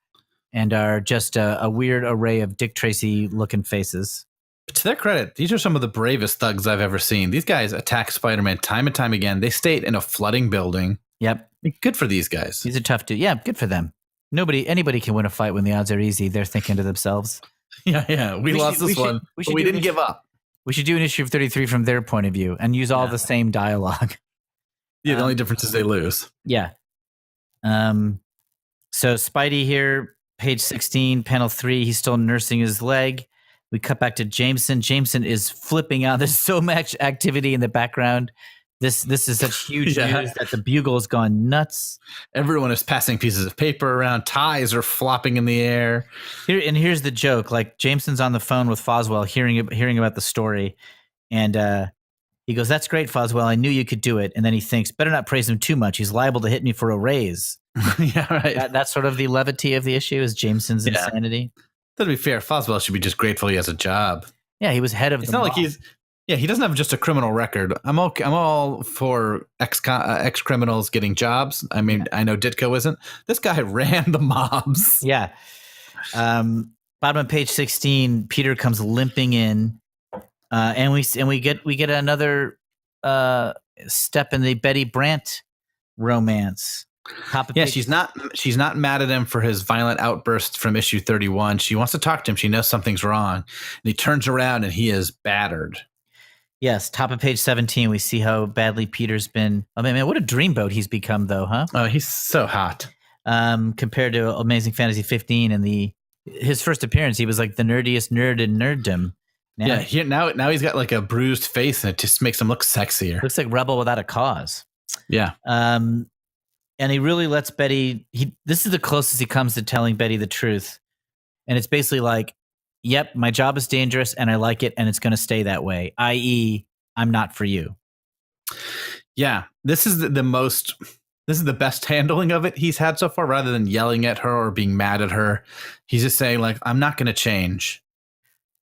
and are just a weird array of Dick Tracy-looking faces. But to their credit, these are some of the bravest thugs I've ever seen. These guys attack Spider-Man time and time again. They stayed in a flooding building. Yep. Good for these guys. These are tough dudes. Yeah, good for them. Anybody can win a fight when the odds are easy. They're thinking to themselves. Yeah. We lost this one, but we didn't give up. We should do an issue of 33 from their point of view and use all the same dialogue. Yeah, the only difference is they lose. Yeah. So Spidey here, page 16, panel 3, he's still nursing his leg. We cut back to Jameson. Jameson is flipping out. There's so much activity in the background. This is such huge news that the Bugle has gone nuts. Everyone is passing pieces of paper around. Ties are flopping in the air. Here's the joke. Like, Jameson's on the phone with Foswell hearing about the story. And he goes, that's great, Foswell. I knew you could do it. And then he thinks, better not praise him too much. He's liable to hit me for a raise. Yeah, right. That's sort of the levity of the issue, is Jameson's insanity. To be fair, Foswell should be just grateful he has a job. Yeah, he was head of It's not like he's... Yeah, he doesn't have just a criminal record. I'm all for ex-criminals getting jobs. I mean, I know Ditko isn't. This guy ran the mobs. Yeah. Bottom of page 16, Peter comes limping in, and we get another step in the Betty Brant romance. Top of Yeah, page- she's not mad at him for his violent outbursts from issue 31. She wants to talk to him. She knows something's wrong. And he turns around and he is battered. Yes, top of page 17, we see how badly Peter's been. Oh man, what a dreamboat he's become, though, huh? Oh, he's so hot. Compared to Amazing Fantasy 15 and his first appearance, he was like the nerdiest nerd in nerddom. Now he's got like a bruised face, and it just makes him look sexier. Looks like Rebel without a cause. Yeah. And he really lets Betty. This is the closest he comes to telling Betty the truth, and it's basically like, yep, my job is dangerous and I like it and it's going to stay that way, i.e. I'm not for you. Yeah, this is this is the best handling of it he's had so far, rather than yelling at her or being mad at her. He's just saying like, I'm not going to change.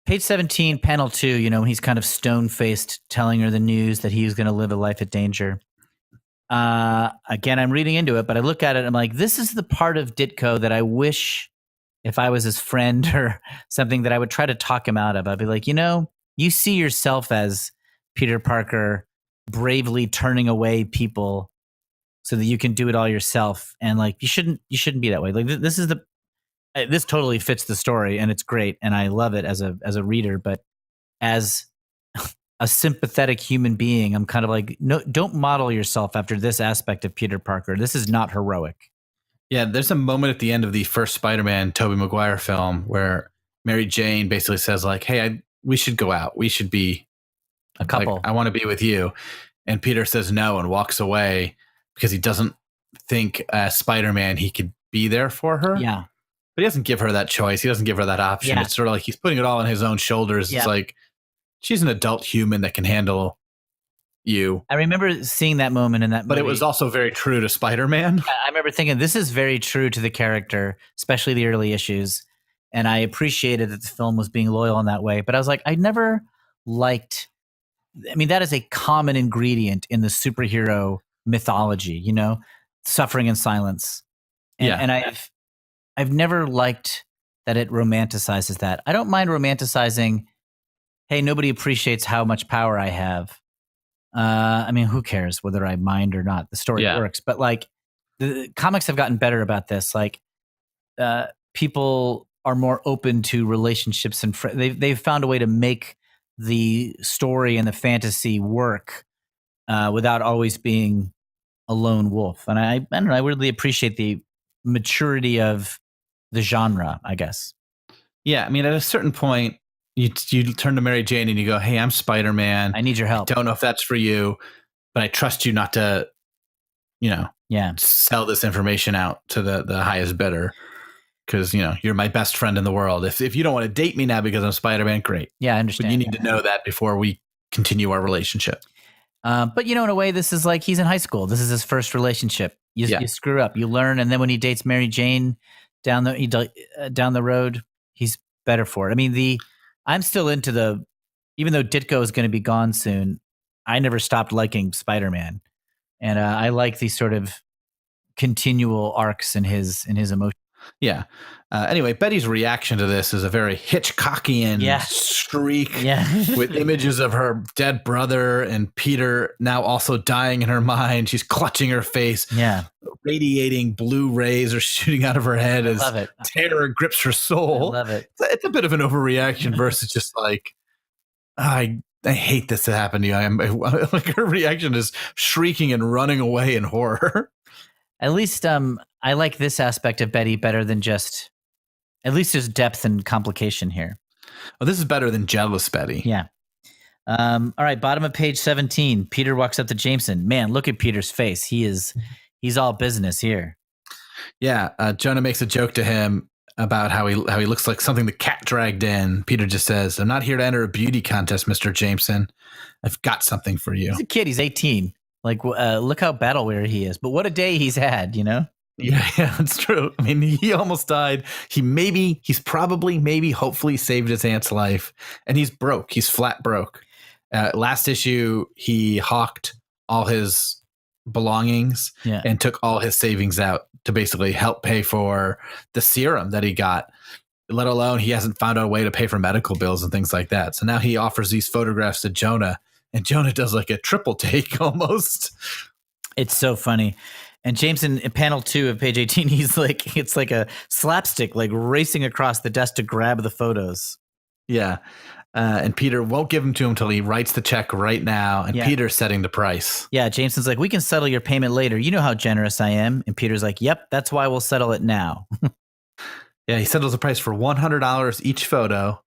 Page 17, panel 2, when he's kind of stone-faced telling her the news that he was going to live a life of danger. Again, I'm reading into it, but I look at it, I'm like, this is the part of Ditko that I wish if I was his friend or something that I would try to talk him out of. I'd be like, you see yourself as Peter Parker bravely turning away people so that you can do it all yourself. And like, you shouldn't be that way. Like this totally fits the story and it's great. And I love it as a reader, but as a sympathetic human being, I'm kind of like, no, don't model yourself after this aspect of Peter Parker. This is not heroic. Yeah, there's a moment at the end of the first Spider-Man Tobey Maguire film where Mary Jane basically says like, hey, we should go out. We should be a couple. Like, I want to be with you. And Peter says no and walks away because he doesn't think as Spider-Man he could be there for her. Yeah. But he doesn't give her that choice. He doesn't give her that option. Yeah. It's sort of like he's putting it all on his own shoulders. Yeah. It's like, she's an adult human that can handle you. I remember seeing that moment in that movie. But it was also very true to Spider-Man. I remember thinking this is very true to the character, especially the early issues. And I appreciated that the film was being loyal in that way. But I was like, I never liked, that is a common ingredient in the superhero mythology, suffering and silence. And I've never liked that it romanticizes that. I don't mind romanticizing, hey, nobody appreciates how much power I have. Who cares whether I mind or not? The story works. But like the comics have gotten better about this. Like people are more open to relationships and they've found a way to make the story and the fantasy work without always being a lone wolf. And I don't know, I really appreciate the maturity of the genre, I guess. Yeah, at a certain point, you turn to Mary Jane and you go, hey, I'm Spider-Man. I need your help. I don't know if that's for you, but I trust you not to, sell this information out to the highest bidder. Because, you're my best friend in the world. If you don't want to date me now because I'm Spider-Man, great. Yeah, I understand. But you need to know that before we continue our relationship. But, in a way, this is like he's in high school. This is his first relationship. You screw up, you learn. And then when he dates Mary Jane down the road, he's better for it. I'm still into even though Ditko is going to be gone soon, I never stopped liking Spider-Man. And I like these sort of continual arcs in his emotion. Yeah. Anyway, Betty's reaction to this is a very Hitchcockian streak with images of her dead brother and Peter now also dying in her mind. She's clutching her face. Yeah. Radiating blue rays are shooting out of her head as terror grips her soul. I love it. It's a bit of an overreaction versus just like, I hate this to happen to you. Like her reaction is shrieking and running away in horror. At least I like this aspect of Betty better than at least there's depth and complication here. Oh, this is better than jealous Betty. Yeah. All right, bottom of page 17. Peter walks up to Jameson. Man, look at Peter's face. He's all business here. Yeah, Jonah makes a joke to him about how he looks like something the cat dragged in. Peter just says, "I'm not here to enter a beauty contest, Mr. Jameson. I've got something for you." He's a kid. He's 18. Like, look how battle weary he is. But what a day he's had, Yeah, it's true. He almost died. He's probably, hopefully saved his aunt's life. And he's broke. He's flat broke. Last issue, he hawked all his belongings and took all his savings out to basically help pay for the serum that he got, let alone he hasn't found a way to pay for medical bills and things like that. So now he offers these photographs to Jonah, and Jonah does like a triple take almost. It's so funny. And Jameson in panel 2 of page 18, it's like a slapstick, like racing across the desk to grab the photos. Yeah. And Peter won't give them to him until he writes the check right now. And Peter's setting the price. Yeah. Jameson's like, we can settle your payment later. You know how generous I am. And Peter's like, yep, that's why we'll settle it now. Yeah. He settles the price for $100 each photo,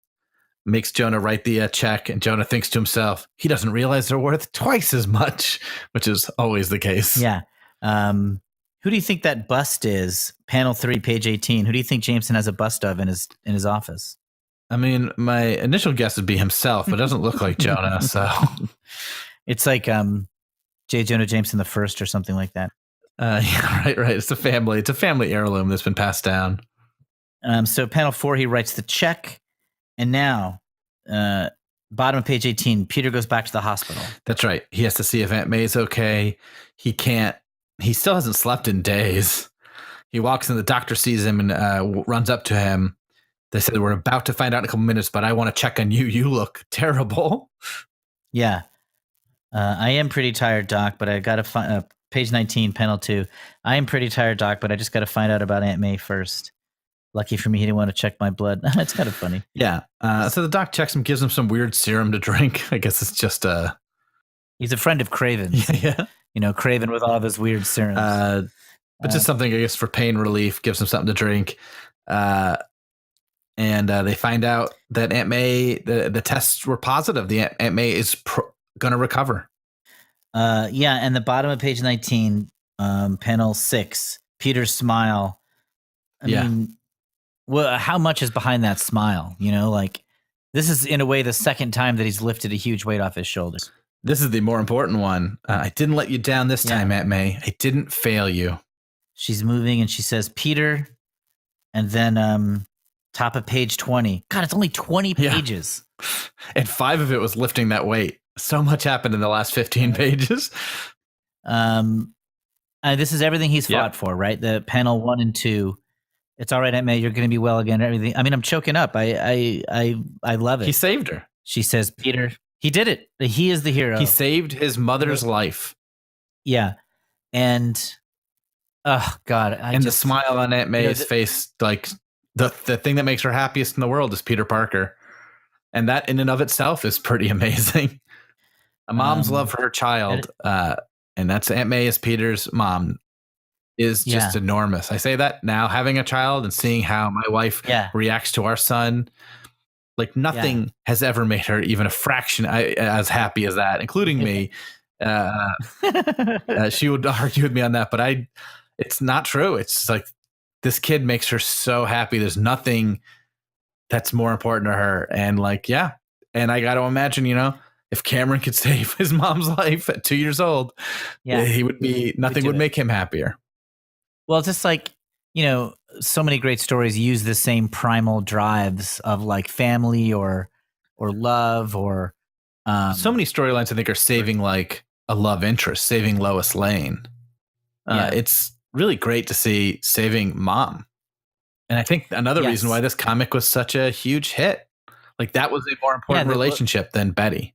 makes Jonah write the check. And Jonah thinks to himself, he doesn't realize they're worth twice as much, which is always the case. Yeah. Who do you think that bust is? Panel 3, page 18. Who do you think Jameson has a bust of in his office? I mean, my initial guess would be himself, but it doesn't look like Jonah. So it's like J. Jonah Jameson the first or something like that. Yeah, right. It's a family heirloom that's been passed down. So panel 4, he writes the check, and now bottom of page 18, Peter goes back to the hospital. That's right. He has to see if Aunt May's okay. He still hasn't slept in days. He walks in, the doctor sees him and runs up to him. They said, we're about to find out in a couple minutes, but I want to check on you. You look terrible. Yeah. I am pretty tired, Doc, but I got to find page 19, panel 2. I am pretty tired, Doc, but I just got to find out about Aunt May first. Lucky for me, he didn't want to check my blood. It's kind of funny. Yeah. So the doc checks him, gives him some weird serum to drink. I guess it's just he's a friend of Craven's. Yeah. You know, Craven with all of his weird serums. But just something, I guess, for pain relief, gives him something to drink. And they find out that Aunt May, the tests were positive. The Aunt May is going to recover. Yeah, and the bottom of page 19, panel 6, Peter's smile. I mean, well, how much is behind that smile? You know, like this is in a way the second time that he's lifted a huge weight off his shoulders. This is the more important one. I didn't let you down this time, Aunt May. I didn't fail you. She's moving and she says, Peter, and then top of page 20. God, it's only 20 pages. Yeah. And 5 of it was lifting that weight. So much happened in the last 15 pages. This is everything he's fought for, right? The panel 1 and 2. It's all right, Aunt May. You're going to be well again. Everything. I mean, I'm choking up. I love it. He saved her. She says, Peter, he did it. He is the hero. He saved his mother's life. Yeah. And, oh, God. The smile on Aunt May's face, like the thing that makes her happiest in the world is Peter Parker. And that in and of itself is pretty amazing. A mom's love for her child. And that's Aunt May as Peter's mom is just enormous. I say that now, having a child and seeing how my wife reacts to our son, like nothing has ever made her even a fraction as happy as that, including me. She would argue with me on that, but it's not true. It's like this kid makes her so happy. There's nothing that's more important to her. And like, and I got to imagine, you know, if Cameron could save his mom's life at 2 years old, he would be, nothing would make him happier. Well, it's just like, you know, so many great stories use the same primal drives of like family or love or so many storylines I think are saving like a love interest, saving Lois Lane. It's really great to see saving mom. And I think another reason why this comic was such a huge hit, like that was a more important relationship than Betty.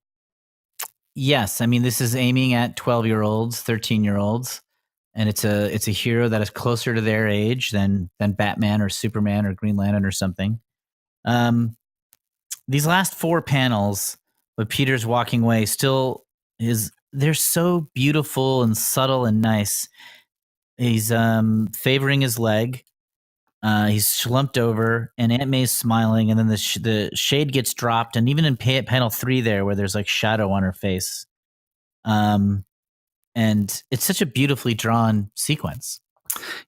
Yes. I mean, this is aiming at 12-year-olds, 13-year-olds. And it's a hero that is closer to their age than Batman or Superman or Green Lantern or something. These last 4 panels with Peter's walking away they're so beautiful and subtle and nice. He's favoring his leg. He's slumped over, and Aunt May's smiling, and then the shade gets dropped, and even in panel 3 there, where there's like shadow on her face. And it's such a beautifully drawn sequence.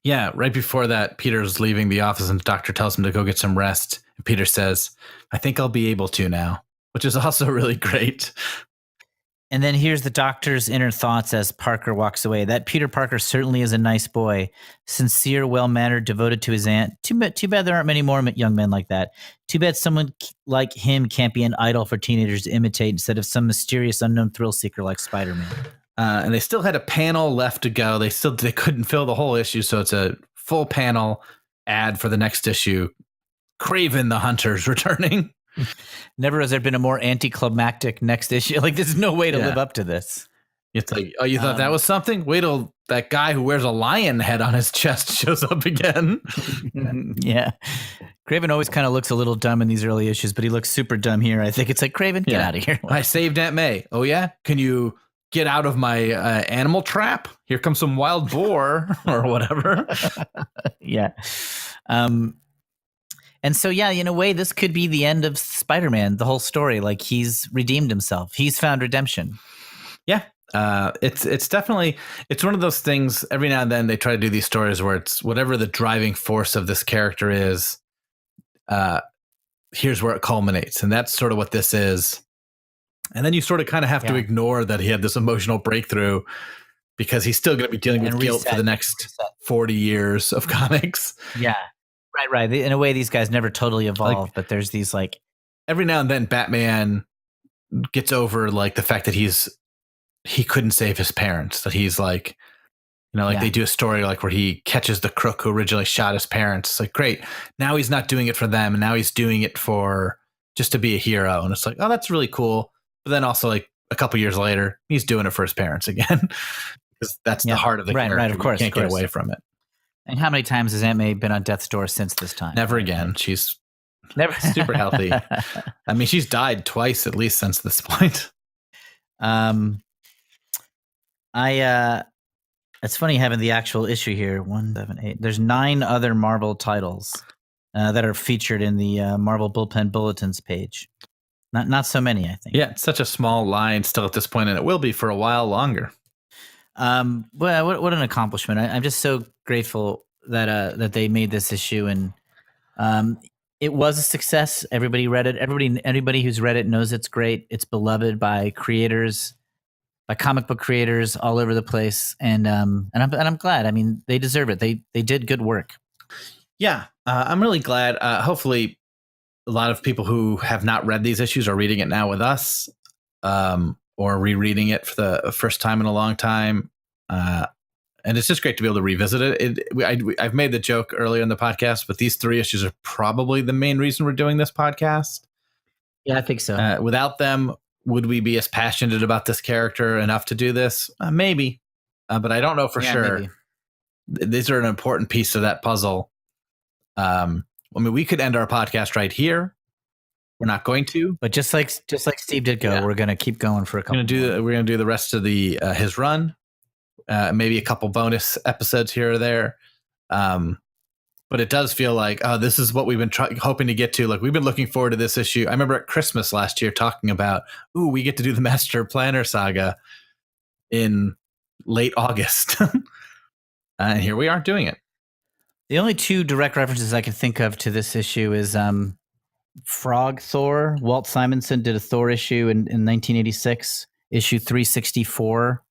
Yeah, right before that, Peter's leaving the office and the doctor tells him to go get some rest. And Peter says, I think I'll be able to now, which is also really great. And then here's the doctor's inner thoughts as Parker walks away. That Peter Parker certainly is a nice boy. Sincere, well-mannered, devoted to his aunt. Too bad there aren't many more young men like that. Too bad someone like him can't be an idol for teenagers to imitate instead of some mysterious unknown thrill seeker like Spider-Man. And they still had a panel left to go. They couldn't fill the whole issue, so it's a full panel ad for the next issue. Craven the Hunter's returning. Never has there been a more anticlimactic next issue. Like, there's no way to live up to this. It's like, oh, you thought that was something? Wait till that guy who wears a lion head on his chest shows up again. Yeah. Craven always kind of looks a little dumb in these early issues, but he looks super dumb here. I think it's like, Craven, get out of here. I saved Aunt May. Oh, yeah? Can you get out of my animal trap? Here comes some wild boar or whatever. Yeah. And so, yeah, in a way, this could be the end of Spider-Man, the whole story. Like, he's redeemed himself. He's found redemption. Yeah. It's definitely, it's one of those things. Every now and then they try to do these stories where it's whatever the driving force of this character is, here's where it culminates. And that's sort of what this is. And then you sort of kind of have to ignore that he had this emotional breakthrough because he's still going to be dealing with guilt for the next 40 years of comics. Yeah. Right. In a way, these guys never totally evolve, but there's these like, every now and then Batman gets over like the fact that he couldn't save his parents, that he's like, they do a story like where he catches the crook who originally shot his parents. It's like, great. Now he's not doing it for them. And now he's doing it for just to be a hero. And it's like, oh, that's really cool. But then also like a couple years later, he's doing it for his parents again. Because that's the heart of the character. Right, of course. You can't get away from it. And how many times has Aunt May been on death's door since this time? Never again. She's never super healthy. I mean, she's died twice at least since this point. It's funny having the actual issue here. 1, 7, 8. There's 9 other Marvel titles that are featured in the Marvel Bullpen Bulletins page. Not so many, I think. Yeah, it's such a small line still at this point, and it will be for a while longer. Well, what an accomplishment! I'm just so grateful that they made this issue, and it was a success. Everybody read it. Everybody who's read it knows it's great. It's beloved by creators, by comic book creators all over the place, and I'm glad. I mean, they deserve it. They did good work. Yeah, I'm really glad. Hopefully, a lot of people who have not read these issues are reading it now with us, or rereading it for the first time in a long time. And it's just great to be able to revisit it. I've made the joke earlier in the podcast, but these 3 issues are probably the main reason we're doing this podcast. Yeah, I think so. Without them, would we be as passionate about this character enough to do this? Maybe, but I don't know for sure. Maybe. These are an important piece of that puzzle. I mean, we could end our podcast right here. We're not going to, but just like Steve did go, we're going to keep going for a couple. We're going to do the rest of the his run, maybe a couple bonus episodes here or there. But it does feel like, oh, this is what we've been hoping to get to. Like, we've been looking forward to this issue. I remember at Christmas last year talking about, we get to do the Master Planner saga in late August, and here we are doing it. The only 2 direct references I can think of to this issue is Frog Thor. Walt Simonson did a Thor issue in 1986, issue 364,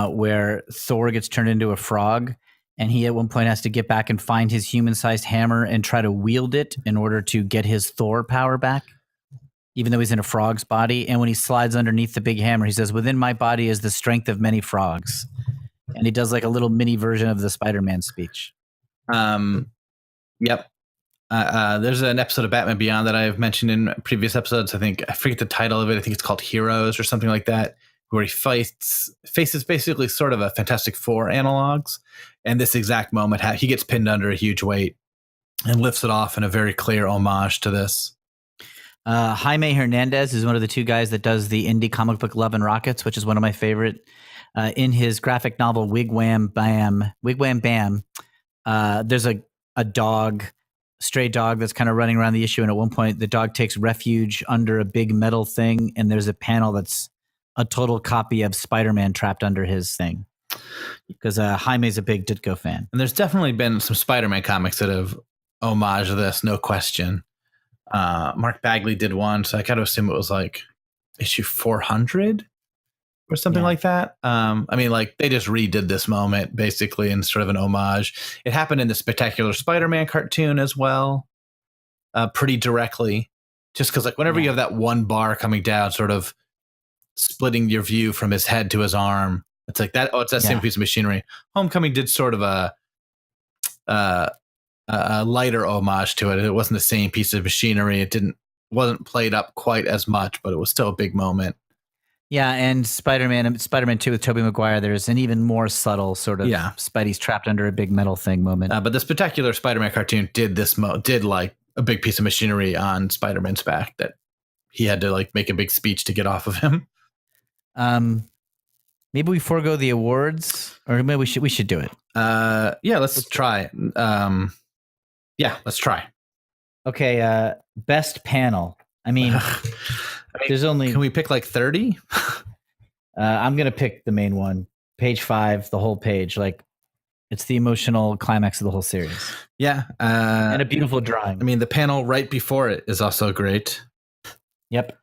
where Thor gets turned into a frog, and he at one point has to get back and find his human-sized hammer and try to wield it in order to get his Thor power back, even though he's in a frog's body. And when he slides underneath the big hammer, he says, "Within my body is the strength of many frogs." And he does like a little mini version of the Spider-Man speech. Yep. There's an episode of Batman Beyond that I've mentioned in previous episodes. I forget the title of it. I think it's called Heroes or something like that, where he faces basically sort of a Fantastic Four analogs. And this exact moment, he gets pinned under a huge weight and lifts it off in a very clear homage to this. Jaime Hernandez is one of the 2 guys that does the indie comic book Love and Rockets, which is one of my favorite. In his graphic novel Wigwam Bam, there's a dog, stray dog that's kind of running around the issue, and at one point the dog takes refuge under a big metal thing, and there's a panel that's a total copy of Spider-Man trapped under his thing, because Jaime's a big Ditko fan. And there's definitely been some Spider-Man comics that have homaged this, no question. Mark Bagley did one, so I got to assume it was like issue 400 or something like that. I mean, like, they just redid this moment basically in sort of an homage. It happened in the Spectacular Spider-Man cartoon as well, pretty directly, just because like whenever you have that one bar coming down, sort of splitting your view from his head to his arm, it's like that. Oh, it's that same piece of machinery. Homecoming did sort of a lighter homage to it. It wasn't the same piece of machinery. It wasn't played up quite as much, but it was still a big moment. Yeah, and Spider-Man 2 with Tobey Maguire, there's an even more subtle sort of Spidey's trapped under a big metal thing moment. But this particular Spider-Man cartoon did like a big piece of machinery on Spider-Man's back that he had to like make a big speech to get off of him. Maybe we forego the awards, or maybe we should do it. Let's try. Let's try. Okay, best panel. I mean, there's only. Can we pick like 30? I'm gonna pick the main one, page 5, the whole page. Like, it's the emotional climax of the whole series. Yeah, and a beautiful drawing. I mean, the panel right before it is also great. Yep.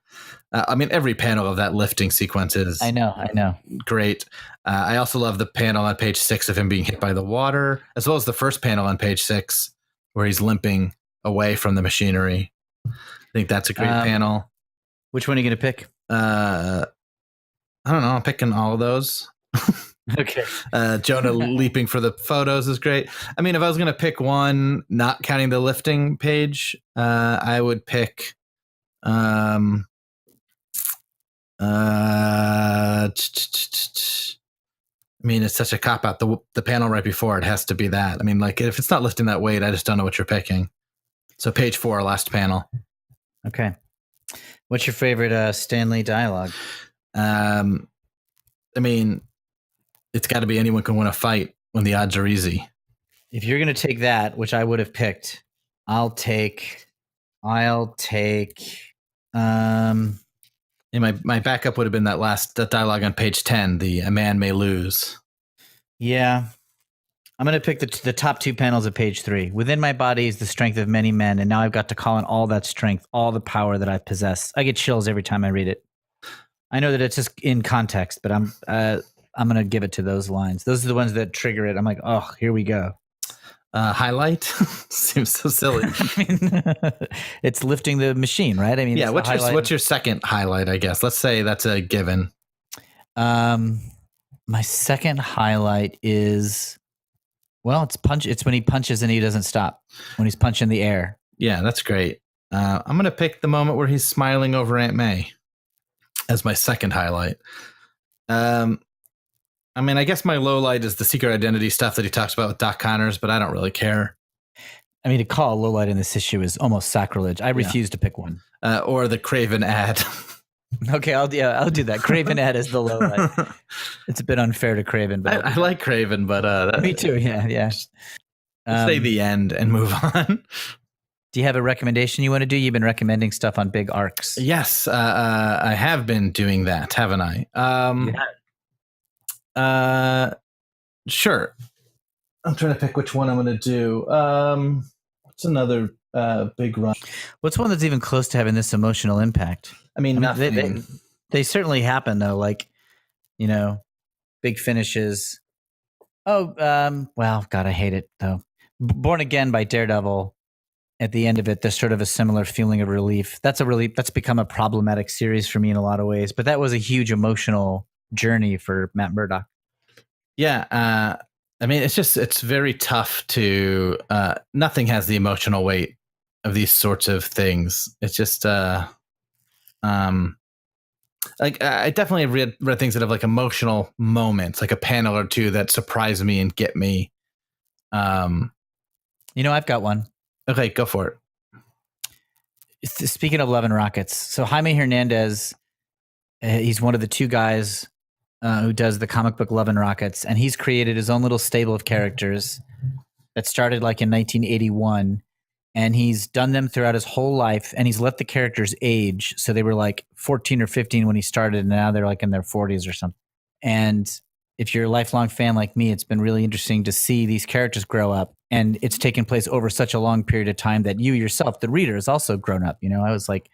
I mean, every panel of that lifting sequence is. I know. Great. I also love the panel on page 6 of him being hit by the water, as well as the first panel on page 6 where he's limping away from the machinery. I think that's a great panel. Which one are you going to pick? I don't know. I'm picking all of those. Okay. Jonah leaping for the photos is great. I mean, if I was going to pick one, not counting the lifting page, I would pick. I mean, it's such a cop out. The panel right before it has to be that. I mean, like if it's not lifting that weight, I just don't know what you're picking. So page 4, last panel. Okay. What's your favorite Stan Lee dialogue? I mean, it's got to be anyone can win a fight when the odds are easy. If you're going to take that, which I would have picked, I'll take. My backup would have been that dialogue on page 10, the "a man may lose." Yeah. I'm going to pick the top 2 panels of page 3. Within my body is the strength of many men, and now I've got to call on all that strength, all the power that I possess. I get chills every time I read it. I know that it's just in context, but I'm going to give it to those lines. Those are the ones that trigger it. I'm like, oh, here we go. Highlight seems so silly. I mean, it's lifting the machine, right? I mean, yeah. What's your second highlight? I guess let's say that's a given. My second highlight is, well, it's when he punches and he doesn't stop. When he's punching the air. Yeah, that's great. I'm gonna pick the moment where he's smiling over Aunt May as my second highlight. I mean, I guess my low light is the secret identity stuff that he talks about with Doc Connors, but I don't really care. I mean, to call a low light in this issue is almost sacrilege. I refuse to pick one. Or the Craven ad. Okay, I'll do that. Craven ad is the low light. It's a bit unfair to Craven, but I like Craven, but me too. Yeah. Say the end and move on. Do you have a recommendation you want to do? You've been recommending stuff on big arcs. Yes, I have been doing that, haven't I? Sure. I'm trying to pick which one I'm going to do. What's another big run? What's one that's even close to having this emotional impact? I mean nothing. They certainly happen though. Like, big finishes. Oh, wow, God, I hate it though. Born Again by Daredevil. At the end of it, there's sort of a similar feeling of relief. That's become a problematic series for me in a lot of ways. But that was a huge emotional journey for Matt Murdock. Yeah, I mean, it's very tough to. Nothing has the emotional weight of these sorts of things. It's just like I definitely read things that have like emotional moments, like a panel or two that surprise me and get me. I've got one. Okay, go for it. Speaking of Love and Rockets, so Jaime Hernandez, he's one of the 2 guys who does the comic book Love and Rockets, and he's created his own little stable of characters that started like in 1981, and he's done them throughout his whole life, and he's let the characters age. So they were like 14 or 15 when he started, and now they're like in their 40s or something. And if you're a lifelong fan like me, it's been really interesting to see these characters grow up, and it's taken place over such a long period of time that you yourself, the reader, has also grown up. I was like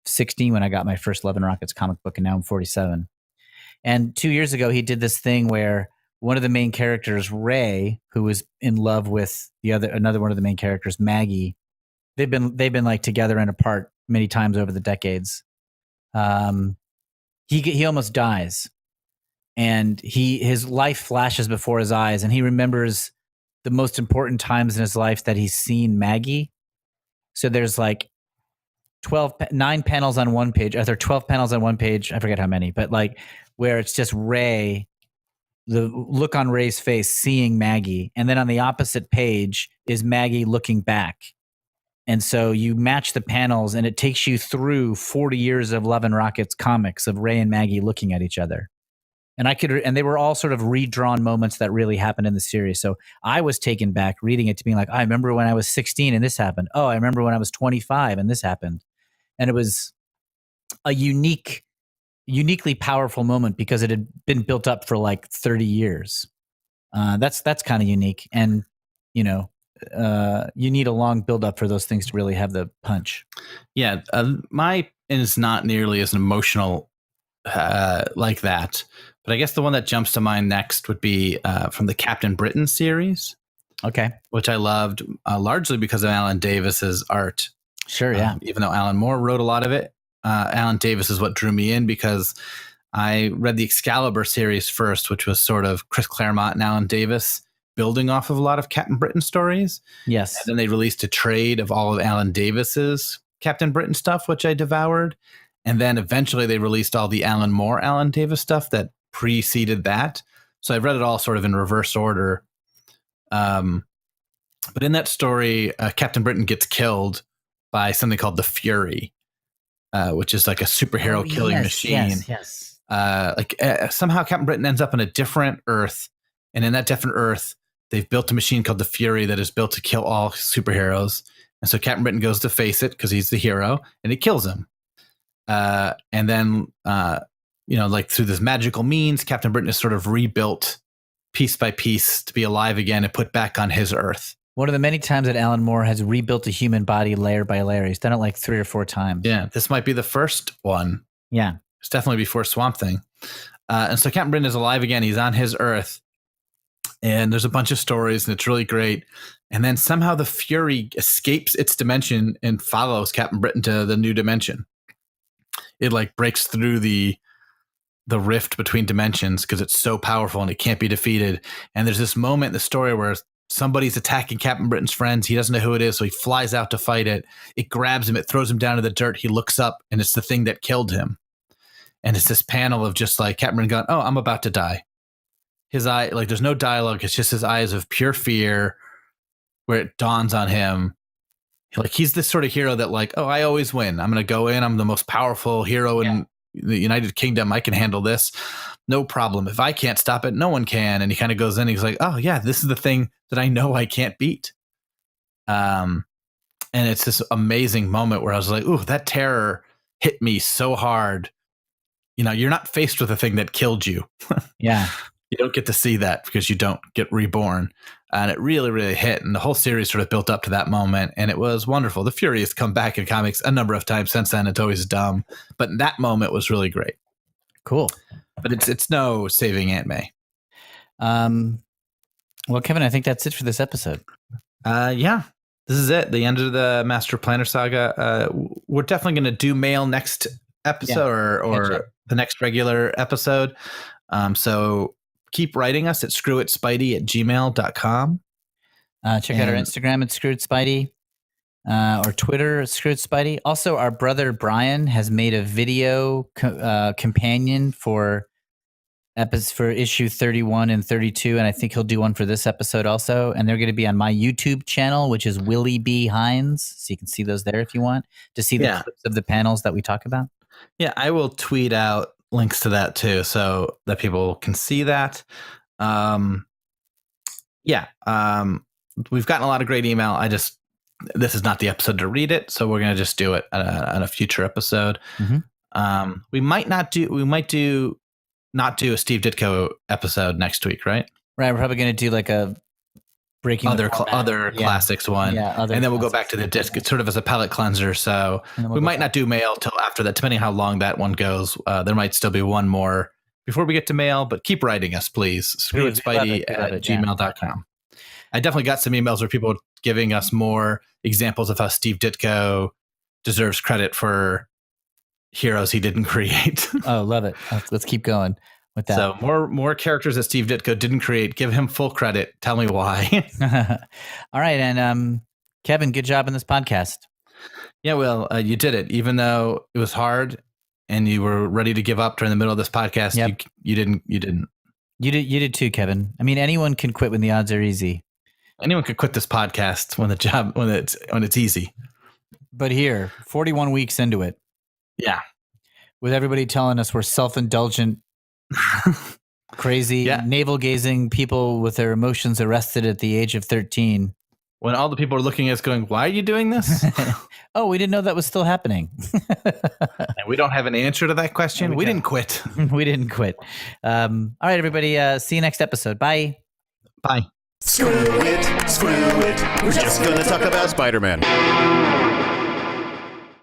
16 when I got my first Love and Rockets comic book, and now I'm 47. And 2 years ago, he did this thing where one of the main characters, Ray, who was in love with another one of the main characters, Maggie, they've been like together and apart many times over the decades. He almost dies, and his life flashes before his eyes, and he remembers the most important times in his life that he's seen Maggie. So there's like 9 panels on one page. Are there 12 panels on one page? I forget how many, but like where it's just Ray, the look on Ray's face, seeing Maggie. And then on the opposite page is Maggie looking back. And so you match the panels and it takes you through 40 years of Love and Rockets comics of Ray and Maggie looking at each other. And they were all sort of redrawn moments that really happened in the series. So I was taken back reading it to being like, I remember when I was 16 and this happened. Oh, I remember when I was 25 and this happened. And it was a uniquely powerful moment because it had been built up for like 30 years. That's kind of unique. And, you need a long build up for those things to really have the punch. Yeah. My is not nearly as emotional like that. But I guess the one that jumps to mind next would be from the Captain Britain series. Okay. Which I loved largely because of Alan Davis's art. Sure, yeah. Even though Alan Moore wrote a lot of it, Alan Davis is what drew me in because I read the Excalibur series first, which was sort of Chris Claremont and Alan Davis building off of a lot of Captain Britain stories. Yes. And then they released a trade of all of Alan Davis's Captain Britain stuff, which I devoured. And then eventually they released all the Alan Moore, Alan Davis stuff that preceded that. So I've read it all sort of in reverse order. But in that story, Captain Britain gets killed by something called the Fury, which is like a superhero killing machine. Yes. Somehow Captain Britain ends up on a different Earth. And in that different Earth, they've built a machine called the Fury that is built to kill all superheroes. And so Captain Britain goes to face it because he's the hero and it kills him. And then, through this magical means, Captain Britain is sort of rebuilt piece by piece to be alive again and put back on his Earth. One of the many times that Alan Moore has rebuilt a human body layer by layer. He's done it like 3 or 4 times. Yeah, this might be the first one. Yeah. It's definitely before Swamp Thing. And so Captain Britain is alive again. He's on his Earth. And there's a bunch of stories and it's really great. And then somehow the Fury escapes its dimension and follows Captain Britain to the new dimension. It like breaks through the rift between dimensions because it's so powerful and it can't be defeated. And there's this moment in the story where somebody's attacking Captain Britain's friends. He doesn't know who it is, so he flies out to fight it. It grabs him. It throws him down to the dirt. He looks up, and it's the thing that killed him. And it's this panel of just like Captain Britain going, oh, I'm about to die. His eye, like there's no dialogue. It's just his eyes of pure fear where it dawns on him. Like he's this sort of hero that like, oh, I always win. I'm going to go in. I'm the most powerful hero in the United Kingdom. I can handle this. No problem. If I can't stop it, no one can. And he kind of goes in. He's like, oh yeah, this is the thing that I know I can't beat. And it's this amazing moment where I was like, ooh, that terror hit me so hard. You're not faced with a thing that killed you. Yeah. You don't get to see that because you don't get reborn. And it really, really hit. And the whole series sort of built up to that moment. And it was wonderful. The Fury has come back in comics a number of times since then. It's always dumb. But that moment was really great. Cool. But it's no saving Aunt May. Well, Kevin, I think that's it for this episode. Yeah. This is it. The end of the Master Planner saga. We're definitely going to do mail next episode or the next regular episode. So keep writing us at screwitspidey@gmail.com. Check out our Instagram at screwitspidey or Twitter at screwitspidey. Also, our brother Brian has made a video companion for issue 31 and 32, and I think he'll do one for this episode also. And they're going to be on my YouTube channel, which is Willie B. Hines. So you can see those there if you want to see the clips of the panels that we talk about. Yeah, I will tweet out links to that too, so that people can see that. We've gotten a lot of great email. This is not the episode to read it, so we're going to just do it on a future episode. Mm-hmm. We might not do a Steve Ditko episode next week, right? Right. We're probably going to do like a breaking other classics one. Yeah, and then we'll go back to the disc. It's sort of as a palate cleanser. So we might not do mail till after that, depending how long that one goes. There might still be one more before we get to mail, but keep writing us, please. screwitspidey@gmail.com. I definitely got some emails where people were giving us more examples of how Steve Ditko deserves credit for heroes he didn't create. Oh, love it. Let's keep going with that. So more characters that Steve Ditko didn't create. Give him full credit. Tell me why. All right. And Kevin, good job in this podcast. Yeah, Will, you did it. Even though it was hard and you were ready to give up during the middle of this podcast, Yep. you didn't. You did too, Kevin. I mean, anyone can quit when the odds are easy. Anyone could quit this podcast when it's easy. But here, 41 weeks into it, Yeah. with everybody telling us we're self-indulgent, crazy, navel-gazing people with their emotions arrested at the age of 13. When all the people are looking at us going, why are you doing this? Oh, we didn't know that was still happening. And we don't have an answer to that question. We didn't quit. We didn't quit. All right, everybody. See you next episode. Bye. Bye. Screw it. We're just gonna talk about Spider-Man.